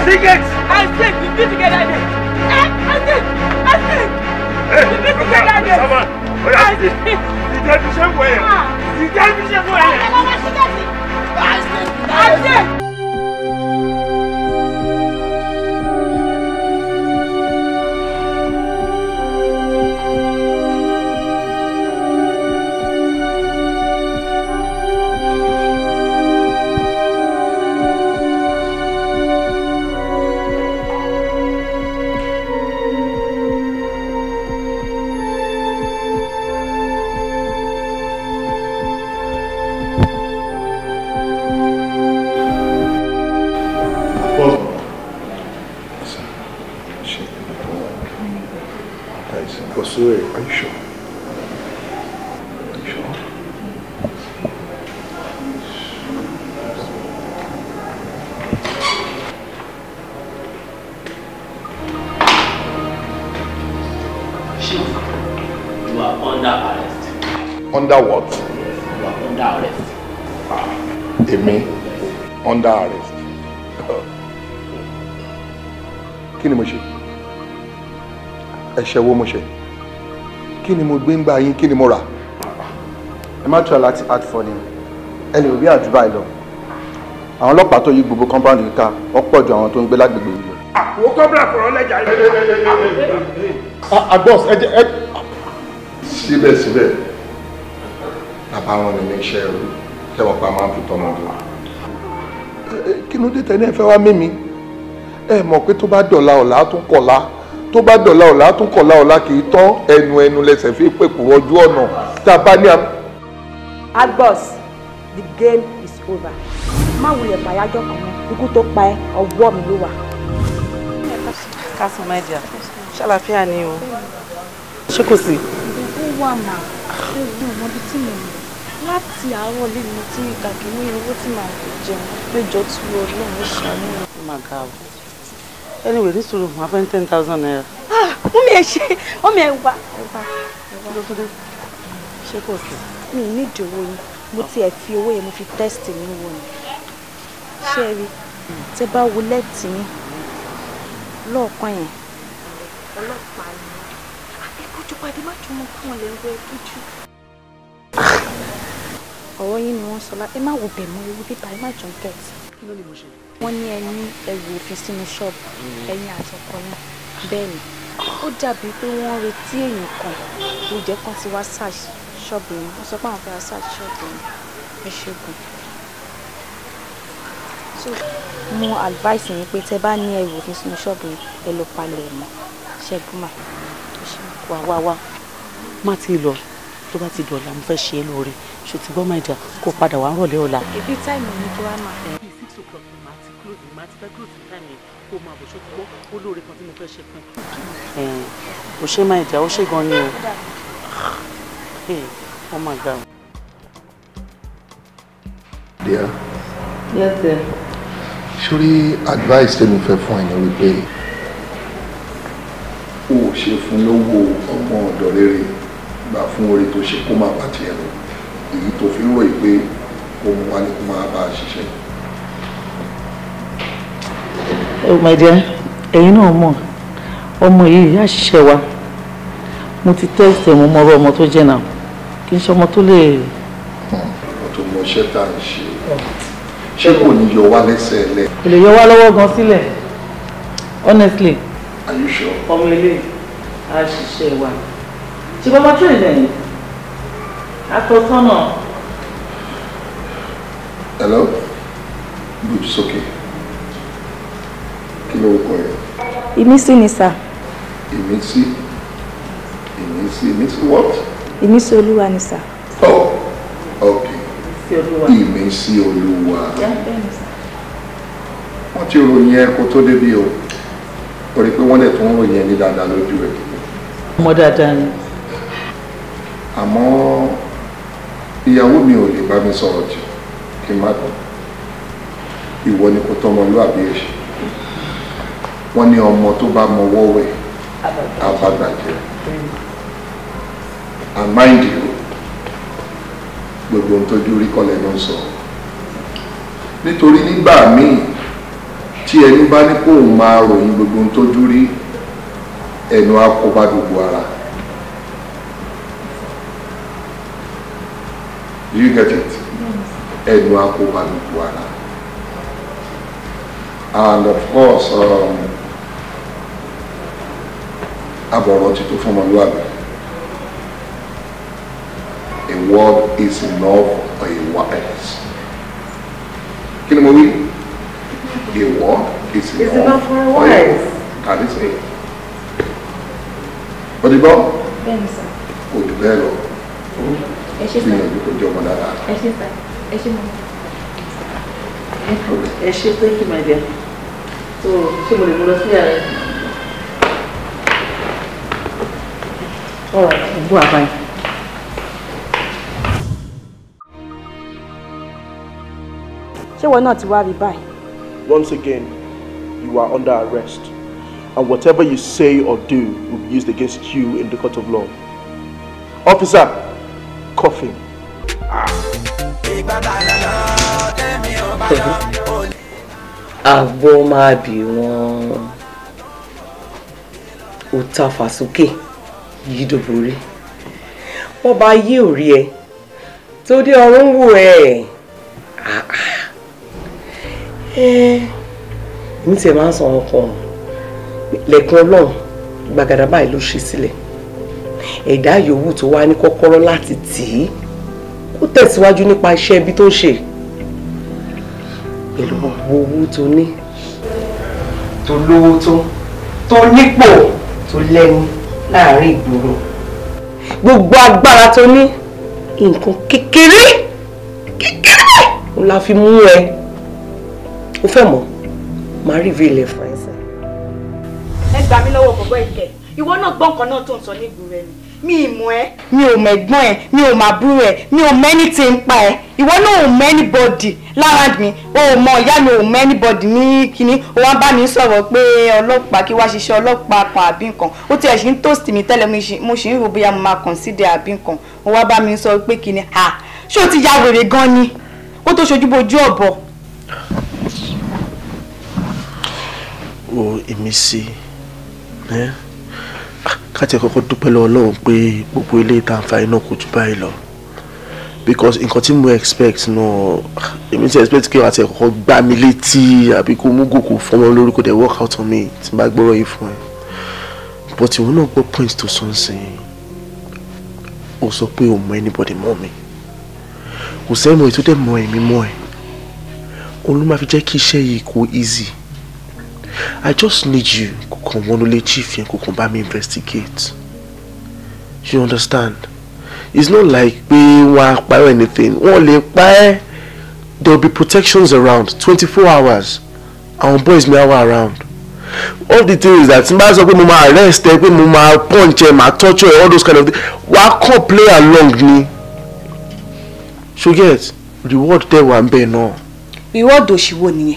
She gets. I said. We be together there. I said. We be together there. I said. You can't be somewhere. You can't be somewhere. I said. Are you sure? Chief, you are under arrest. Under what? You are under arrest. Èmi under arrest. Kí ni mo ṣe? Ẹ̀ṣẹ̀ wo mo ṣe? Kí ni mo gbé ń gbà yín? Kí ni mo rà? Ẹ má try láti act funny. Ẹni ò rí àdúrà lọ. Àwọn ọlọ́pàá tó yí gbogbo compound yìí ká ọ̀pọ̀ ju àwọn tó ń gbé lágbègbè yìí lọ. Wo kọ́bílà fọ̀rọ̀ lẹ́jà yìí. Boss, síbẹ̀síbẹ̀ bàbá wọn ni iṣẹ́ rẹ̀ tẹ́wọ̀n pa máa ń fi tọmọ ọdún. Kí ló dé tẹ́lẹ̀ fẹ́ wá mímí? Ẹ mọ̀ pé tó bá dọ̀la ọ̀la tún kọ̀la. Tó bá dọ̀la ọ̀la tún kọ̀la ọ̀la kì í tán ẹnu lẹsẹ̀ fi pèpò ojú ọ̀nà tá a bá ní. Agbos, the game is over. Má wulẹ̀ bàyájọ́ kan mọ́, ikú tó pa ẹ́ ọwọ́ mi ló wà. Kásán Máìdíà, ṣàlàfíà ni o. Ṣé kò sí? Gbogbo wà mà, gbogbo ọmọdé tí mo lò. Láti àárọ̀ lé mi tí kàkí ní owó tí màá fi jẹun péjọ tí Ọlọ́run ṣàánú mi. Ó máa ga o. Anyway, this room, I spent 10,000 naira. Mọ́mí ẹ ṣe, mọ́mí ẹ wá. Ṣé kò sí? Mi ò ní ìdòwò yín, mo tiẹ̀ fi owó yẹn mo fi tẹ́sítì mi wò ni. Ṣé ẹ rí? Tẹ bá wo lẹ́ẹ̀tì yín lọ́ọ̀kan yẹn. Ọlọ́pàá ni. Ẹ̀kọ́jú pàdé má tún mọ́ fún ọ̀lẹ́ ẹ̀wọ̀ ẹ̀kọ́jú. Ọ̀rọ̀ yín ni wọ́n sọ lá, ẹ má wo bẹ̀ mọ́ ewu bíbá, ẹ má jọ gẹ̀ẹ́tì. Kí ló ní mo ṣe? Wọ́n ní ẹ ní ẹrù òfin sínú ṣọ́ọ̀bù ẹ̀yin àtọkọ yín. Bẹ́ẹ̀ ni, ó dàbí pé wọ́n retí èèyàn kan tó jẹ́ kan ti wá search ṣọ́ọ̀bù yín. Wọ́n sọ pé àwọn fẹ́ wá search ṣọ́ọ̀bù yín. Ẹ ṣègùn. So, mo advice yín pé tẹ bá ní ẹrù òfin sínú ṣọ́ọ̀bù yín, ẹ lọ palẹ̀ ẹ̀ mọ́. Ṣẹ́gun mà. Wá. Má ti lọ. Tó bá ti dọ̀la, mo fẹ́ ṣe é lóore. Ṣé ti gbọ́ Máìdíà kó padà wá ń rọ̀lẹ́ ọ̀la? Ibi táìmù ní kí wá máa. 6 o'clock ni màá ti close, màá ti fẹ́ close ní time yẹn kó máa bọ̀ ṣó ti gbọ́ olóore kan tí mo fẹ́ ṣe fún ẹ. Ó ṣe Máìdíà, ó ṣe gan ni o. Wọ́n máa ga o. Dear. Yes, sir. Sórí advice tèmi fẹ́ fún ẹ ní wípé o ò ṣe fún lówó ọmọ ọ̀dọ̀ rere gbà fún orí tó ṣe kó má bá tiẹ̀ lọ èyí tó fi ń ròyìn pé ohun wa ni kó máa bá a ṣiṣẹ́. My dear, ẹ̀yin náà mọ̀ ọmọ yìí yá ṣiṣẹ́ wa mo ti test ẹ̀ mo mọ ọ̀rọ̀ ọmọ tó jẹ́ náà kì í ṣe ọmọ tó lè. ọmọ tó mọ iṣẹ́ tá à ń ṣe kò ní yọ wá lẹ́sẹ̀ lẹ̀. kò lè yọ wá lọ́wọ́ gan sílẹ̀ honestly. Are you sure? ọmọ ilé á ṣiṣẹ́ wa ṣe bá máa tún ìlẹ̀ àtọ̀sọ́nà. Hello? Good, it's okay. lórúkọ yẹn? Ìmísí ni sà. Ìmísí? Ìmísí what? Ìmísí Olúwa ni sà. Oh, okay. Ìmísí Olúwa. Wọ́n ti ròyìn ẹ kó tó débi o. Torí pé wọ́n lè tún ròyìn ẹ ní dáadáa lójú ẹ̀. Ọmọ dáadáa ni. Àmọ́ ìyàwó mi ò lè bá mi sọ̀rọ̀ jù kí n má dùn. Ìwọ ni kò tọmọlúàbí ẹ̀ ṣe. Wọ́n ní ọmọ tó bá mọwọ́ wẹ̀ àbàgbàjẹ́. And mind you, gbogbo ohun tójú rí kọ́lẹ̀ ló ń sọ. Nítorí nígbà míì tí ẹni bá ní kóun máa ròyìn gbogbo ohun tójú rí, ẹnu á kó bá gbogbo ara. Do you get it? Ẹnu á kó bá gbogbo ara. And of course, àbọ̀rọ̀ ti tó fún ọmọlúwàbí. A word is enough for a wise. Kí ni mo wí? A word is enough for a wise. Can you say? Bọ́dí gbọ́? Bẹ́ẹ̀ni sà. Kò jù bẹ́ẹ̀ lọ. Ẹ ṣé sà. Gbìyànjú kó jẹ́ ọmọ dáadáa. Ẹ ṣé sà. Ẹ ṣé mọ́. Ẹ ṣé, thank you my dear. So ṣé mo lè mú lọ sí yàrá ẹ? Alright, go ahead. Ṣé wọn náà ti wá rí báyìí? Once again, you are under arrest, and whatever you say or do will be used against you in the court of law. Officer, cuff him. Àgbọ̀ máa bì wọ́n ó ta fàsókè yìí dòbórí. Wọ́n bá yí òrí ẹ tó dé ọrùn wò ẹ. Èmi tiẹ̀ máa ń sọ ọkàn lẹ́kùn Ọlọ́run gbàgàdà báyìí ló ṣí sílẹ̀. Ẹ̀dá yòówù tó wá ní kọ́kọ́rọ́ láti tì í kó tẹ̀síwájú nípa iṣẹ́ ibi tó ń ṣe pẹ̀lú gbogbo owó tó ní, tó lówó tó nípò tó lẹ́nu láàrin ìgboro, gbogbo agbára tó ní, nǹkan kékeré ń la fi mú ẹ. Ó fẹ́ mọ̀ máa rí ìvìlẹ̀ fún ẹ sẹ́. Ẹ gbà mí lọ́wọ́ bọ̀bọ́ ìkẹ́ ìwọ náà gbọ́ nǹkan náà tó ń sọ ní ìgboro ẹni mi ì mọ̀ ẹ́ mi ò mẹ̀gbọ́n ẹ̀ mi ò màbúrò ẹ̀ mi ò mẹ́ni tí ń pa ẹ̀ ìwọ náà ò mẹ́ni bọ́dì lára mi ò mọ ìyá mi ò mẹ́ni bọ́dì ní kínní ó wá bá mi sọ̀rọ̀ pé ọlọ́pàá kí wá ṣiṣẹ́ ọlọ́pàá kan àbí nǹkan ó tiẹ̀ ṣì ń toast mi tẹ́lẹ̀ mo ṣì ń rò bóyá mo máa consider àbí nǹkan ó wá bá mi sọ pé kínní ṣé o ti ya wèrè gan ni kó tó ṣojú bojú ọ̀bọ. O Ìmísí káti ẹ̀kọ́kọ́ dúpẹ́ lọ́wọ́ Ọlọ́run pé gbogbo ilé ìtànfààní náà kò jù báyìí lọ because nǹkan tí mo expect náà èmi ti expect kí àti ẹ̀kọ́kọ́ gbá mi létí àbí kó mú gòkò fọmọ lórí kò dẹ̀ work out on me tí n bá gbọ́rọ̀ yìí fún ẹ but ìwọ náà gbọ́ point tó sọ ń sìn ó sọ pé o mọ anybody mọ́ mi kò sẹ́yìn mọ́ ètò dẹ̀ mọ ẹ̀mí mọ́ ẹ̀ òun ló máa fi jẹ́ kí iṣẹ́ yìí kó easy. I just need you to come one only chief and come by me investigate. You understand? It's not like we want to anything. Only there will be protections around 24 hours. Our boys may have around. All the things that somebody say we might arrest, we might punch, might torture, all those kind of things. Why can't play along me? So get reward there one be no. Reward do she won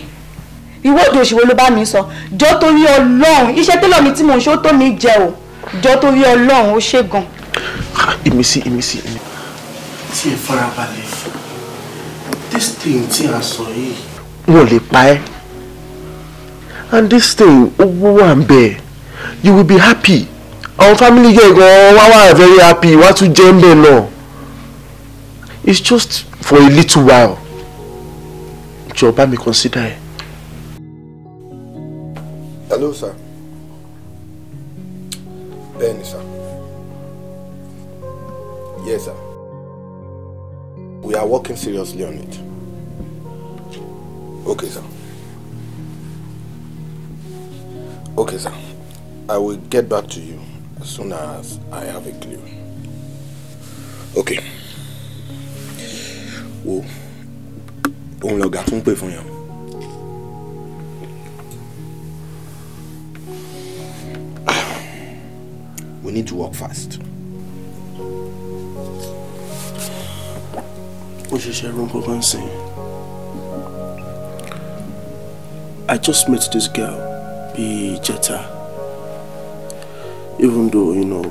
ìwọ́de òṣìwò ló bá mi sọ jọ torí Ọlọ́run iṣẹ́ tẹ́lọ̀ mi tí mò ń ṣe ó tó mi jẹ o jọ torí Ọlọ́run ó ṣe gan. Ìmísí tí ẹ farabalẹ̀ this thing tí a sọ yìí wọ́n lè pa ẹ́ and this thing owó wà ń bẹ̀ you will be happy our family get gan wá very happy wá tún jẹ́ ń bẹ̀ náà it's just for a little while jọ̀ọ́ bá mi consider ẹ̀. Hello, sir. Benny, sir. Yes, sir. We are working seriously on it. Okay, sir. Okay, sir. I will get back to you as soon as I have a clue. Okay. Wo, òun lọ̀gá tún pè fún yàn. We need to work fast. What is your room for saying? I just met this girl, Jetta. Even though, you know,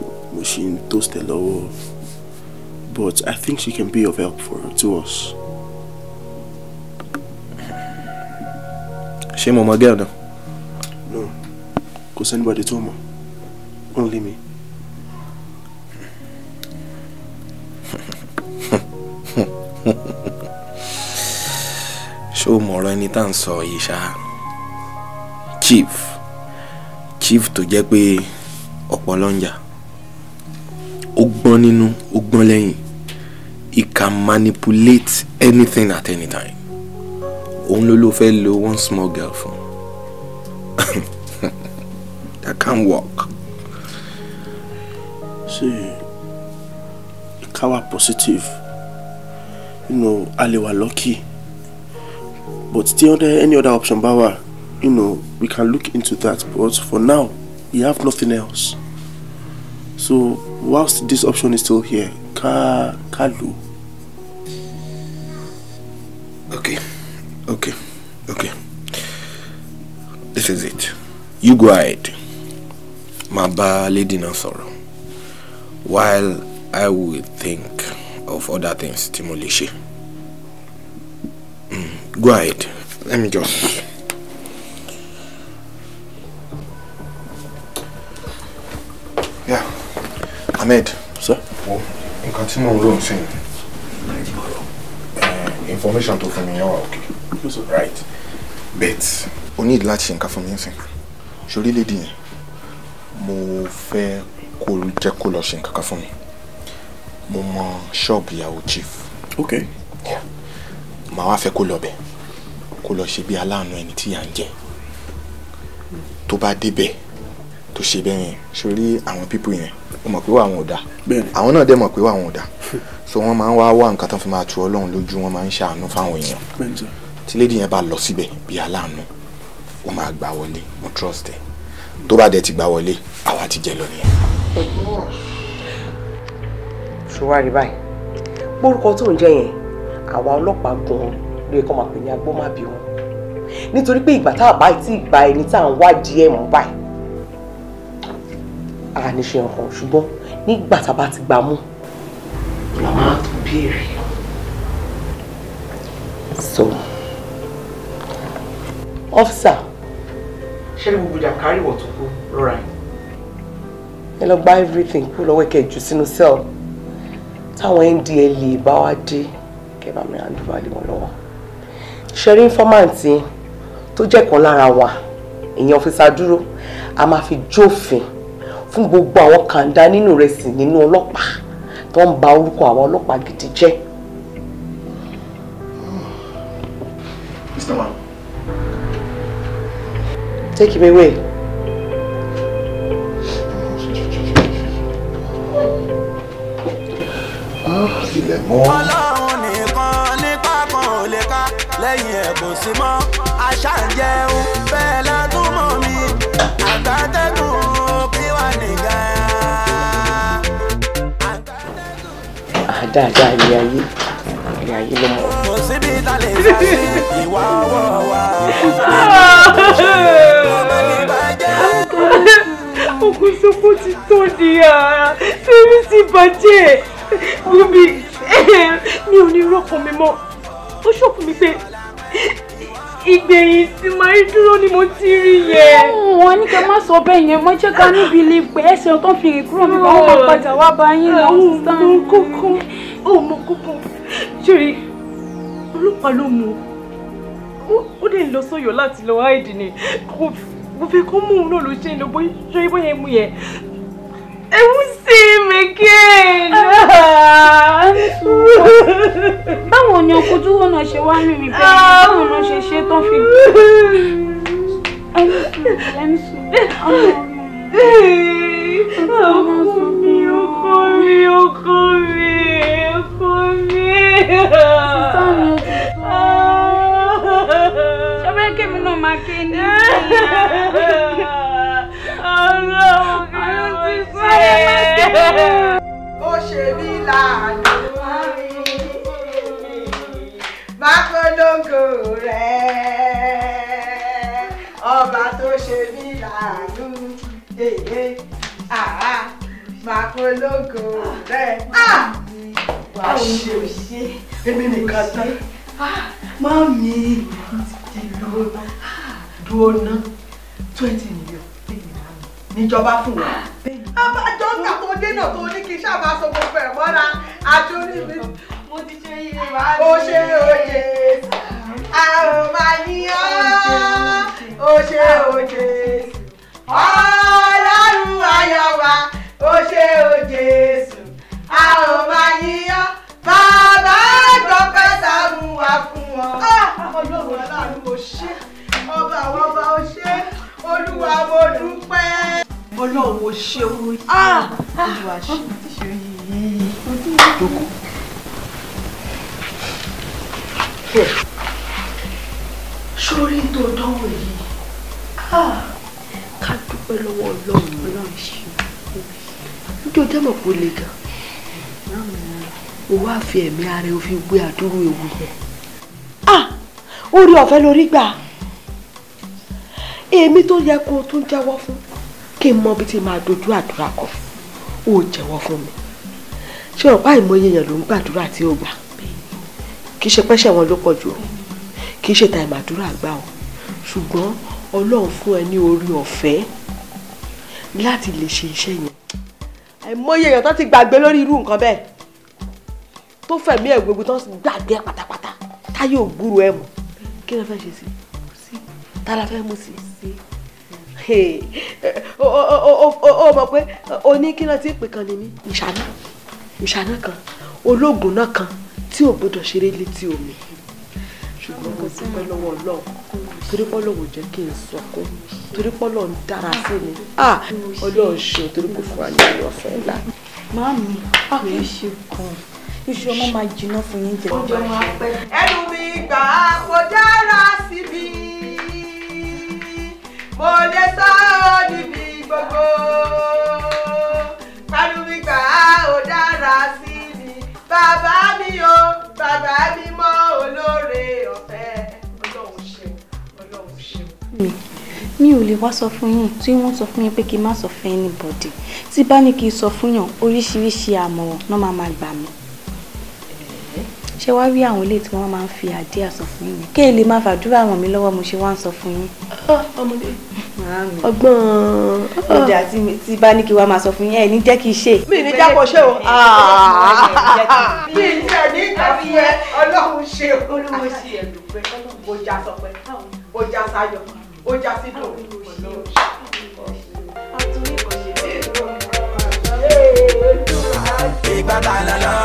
she toasted low, but I think she can be of help to us. She mama girl now? No, because anybody told me. Only me. Show more anytime so Isha. Chief tó jẹ́ pé ọpọlọ ńjà. Ó gbọ́n nínú, ó gbọ́n lẹ́yìn. He can manipulate anything at any time. Òun ló fẹ́ lo one small girl fún. That can't work. See, Kawa positive. You know, Alewa lucky. But still there any other option, Bawa, you know, we can look into that. But for now, we have nothing else. So whilst this option is still here, Kalu. Okay. This is it. You go ahead. Maba lady na sorrow. While I will think of other things, Timolishe. Go ahead. Let me just. Yeah. Ahmed. Sir? Well, nǹkan tí mo rò sí information tó fún mi yẹn wà okay. Right. But o need láti ṣe nǹkan fún mi nsìn. Sórí lady yẹn. Mo fẹ́ kó jẹ́ kó lọ ṣe nǹkan fún mi. Mo mọ shop ìyàwó chief. Okay. Yeah. Màá wá fẹ́ kó lọ bẹ̀. Kó lọ ṣe bí aláàánú ẹni tí à ń jẹ. Tó bá débẹ̀ tó ṣe bẹ́ẹ̀ yẹn. Sórí àwọn people yẹn. Ó mọ̀ pé àwọn ò dá. Àwọn náà dẹ̀ mọ̀ pé àwọn ò dá. So wọ́n máa ń wá nǹkan tán fi máa tu Ọlọ́run lójú, wọ́n máa ń ṣàánú fáwọn èèyàn. Tí lady yẹn bá lọ síbẹ̀ bí aláàánú, ó máa gbà wọlé, mo trust ẹ. Tó bá dẹ̀ ti gbà wọlé, àwa ti jẹ lọ nìyẹn. Ṣùwárí báyìí, gbórúkọ tó ń jẹ́ yẹn, àwa ọlọ́pàá gan-an ló yẹ kó máa pè ní agbọ́mábí wọn. Nítorí pé ìgbà tá a bá ti gba ẹni tá à ń wádìí ẹ̀ mú báyìí, a ní ṣe nǹkan ṣùgbọ́n nígbà tá a bá ti gbà mú, la máa tó béèrè. So, officer, ṣé ní gbogbo jàǹkárí wọ̀ tó kú lọ́ra ẹ̀? Ẹ lọ gba everything kú lọ́wọ́ kẹjù sínú cell. Táwọn NDLEA bá wá dé, kẹ́ bá mi àdúrà lé wọn lọ́wọ́. Ṣẹ́rí informant tó jẹ́ kan lára wa, ìyẹn officer dúró, a máa fi jófin fún gbogbo àwọn kàńdá nínú rẹ̀ sí nínú ọlọ́pàá tó ń ba orúkọ àwọn ọlọ́pàá gidi jẹ́. Mr. Man. Take him away. Ilẹ̀ mọ́. Ọlọ́run nìkan nípa kan ò lè ká lẹ́yìn ẹ̀ kò sí mọ́. Àṣà ń jẹun bẹ́ẹ̀ lọ́dúnmọ̀ mi. Àgbàtẹ́gùn kí wà nìga. Dáadáa ilé ayé ló mọ̀. Kò síbi tá lè sá sí ìwà ọwọ́ wa. Ogun sọ́kò ti tó di ara, fẹ́mi ti bàjẹ́. Bùnmi, mi ò ní rọ́kàn mi mọ́. Ó ṣọ̀kùn mi pé ìgbẹ̀yìn tí máa ń dúró ni mo ti rí yẹn. Wọ́n ní kẹ́ má sọ bẹ́ẹ̀ yẹn, mo jẹ́ ká níbi ilé pé ẹsẹ̀ tó fi rìn kúrò nípa wọn máa padà wá bá yín lọ. Ọmọ kókó, ṣòrí ọlọ́pàá ló mú ó dẹ̀ lọ sọ́yọ́ láti lọ háìdì ni. Mo fẹ́ kó mú un náà ló ṣe ń lọ bóyá bóyá mú yẹn. I will see him again. Báwo ni ọkọ̀ dúró náà ṣe wá rìnrìn bẹ́ẹ̀? Báwo ló ṣe ṣe tán fi? Ó ṣe mí láàánú má polongo rẹ̀ ọba tó ṣe mí láàánú má polongo rẹ̀. Wà á ṣe èmi nìkan tán mọ́mí ti dúró ná 20 million níjọba fún wa. Abájọ́ ń gbà tó dé náà tó ní kí sábà sọ gbogbo ẹ̀ mọ́ra àjọrí mi. Mo ti ṣe iye wá. Ó ṣe òye, a ò máa yíyan. Ó ṣe òye, Ọlọ́run ayọ̀ wa. Ó ṣe òye, a ò máa yíyan. Bàbá gbọ́pẹ́ sàmú wa fún ọ. Ọlọ́run aláàánú mo ṣe, ọba àwọn ọba ó ṣe, Olúwa mo dúpẹ́. Ọlọ́run mo ṣe orí. Olúwa ṣe yìí. Jókòó. Sórí tó dánwò yìí. Ká dúpẹ́ lọ́wọ́ Ọlọ́run ṣe. Nítorí jẹ́ mọ̀ pé ó le gan. O wá fi ẹ̀mí ara ẹ o fi gbé àdúrú ewu yẹn. Orí ọ̀fẹ́ lórí gbà. Èmi tó yẹ kó o tún jẹ́wọ́ fún kí n mọ bí ti máa dojú àdúrà kọ ó jẹ́wọ́ fún mi. Ṣé ọ̀pá ìmọye yẹn ló ń gbàdúrà tí ó gbà? Kì í ṣe pẹ́ṣẹ̀ wọn ló pọ̀ jù o, kì í ṣe ta ìmàdúrà gbà o, ṣùgbọ́n Ọlọ́run fún ẹ ní orí ọ̀fẹ́ láti lè ṣe iṣẹ́ yẹn. Àìmọye èèyàn tó ti gbàgbé lórí irú nǹkan bẹ́ẹ̀ tó fẹ̀mí ẹ̀ gbogbo tó gbàgbé pátápátá táyé ò gbúrò ẹ̀ mọ́. Kí ló fẹ́ ṣe sí? Ta la fẹ́ mú sí? O mọ̀ pé oní kí ló ti pè kan ní mí? Ìṣáná kan ológun náà kan tí ò gbọdọ̀ ṣeré létí omi. Ṣùgbọ́n mo dúpẹ́ lọ́wọ́ Ọlọ́run torí pé Ọlọ́run jẹ́ kí n sọkún torí pé Ọlọ́run dára sí mi. Ọlọ́run ṣe torí kò fún wa ní ìlú ọ̀fẹ́ ńlá. Màámi kì í ṣe kan iṣu ọmọ máa jiná fún yín jẹ. Ẹnu mi gbà kó dára síbi mo lè sọ ọ́ níbi gbogbo. Ẹnu mi gbà ó dára síbi bàbá mi o bàbá mi mọ olóore ọ̀fẹ́. Ọlọ́run ṣeun Ọlọ́run ṣeun. Mi ò lè wá sọ fún yín tí wọ́n sọ fún yín pé kí n má sọ fún anybody tí bá ní kí n sọ fún yàn oríṣiríṣi àmọ̀ràn náà máa gbà mí. Ṣé wá rí àwọn ilé tí wọ́n máa ń fi àdíà sọ fún yín kí ẹ lè máa fàdúrà ràn mí lọ́wọ́ mo ṣe wá ń sọ fún yín. Ọmọdé ọgbọ́n ọjà tí bá ní kí wá máa sọ fún yín ẹ ní jẹ́ kí n ṣe. Mi ní jápọ̀ ṣé o. Mi ní ẹ̀ ní ìkàfí ẹ Ọlọ́run ṣe olúwo sí ẹ̀ dùpẹ́ ó já sọpẹ́ ó já sáyọ̀ ó já sí dùn. Ìgbà tá a lọ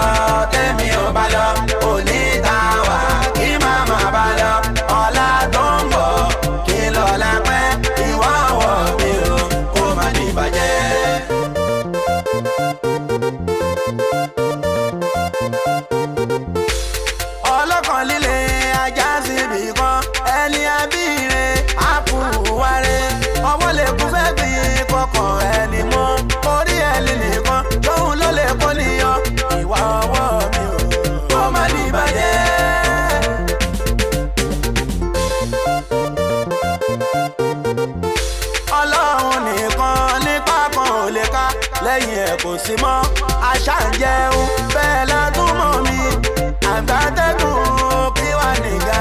tẹ́mi ò bá lọ òní tá a wà kí màmá bá lọ ọ̀la tó ń bọ̀ kí lọ́la pẹ́ ìwà ọ̀wọ́ mi ò kó má ní bàjẹ́. Ọlọ́kàn líle ajá síbi kan ẹni abíire á kú wáre ọwọ́ lè kú fẹ́ gbìn kọkàn ẹni mọ́ orí ẹni nìkan lóhun ló lè kó níyọ ìwà ọwọ́ mi ò kó má ní bàjẹ́. Ọlọ́run nìkan nípa kan ò lè ká lẹ́yìn ẹ̀ kò sí mọ́ àṣà ń jẹun bẹ́ẹ̀ lọ́dún mọ́ mi àgbàtẹ́gùn kí wà nìga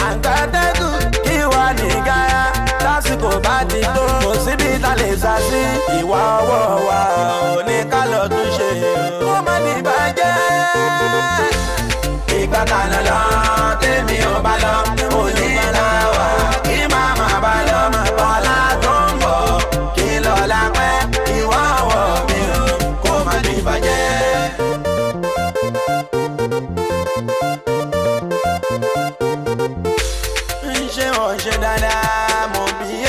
àgbàtẹ́gùn kí wà nìga lásìkò bá ti tó kò síbi tá lè sá sí ìwà ọwọ́ wa ò ní ká lọ tún ṣe kó má ní bàjẹ́. Ìgbà kan lọ tèmi ò bá lọ òní là wà kí màmá bá lọ ọ̀la tó ń bọ̀ kí lọ́la pẹ́ ìwà ọwọ́ mi ò kó má ní bàjẹ́. Ṣé wọ́n ṣe dáadáa mo bí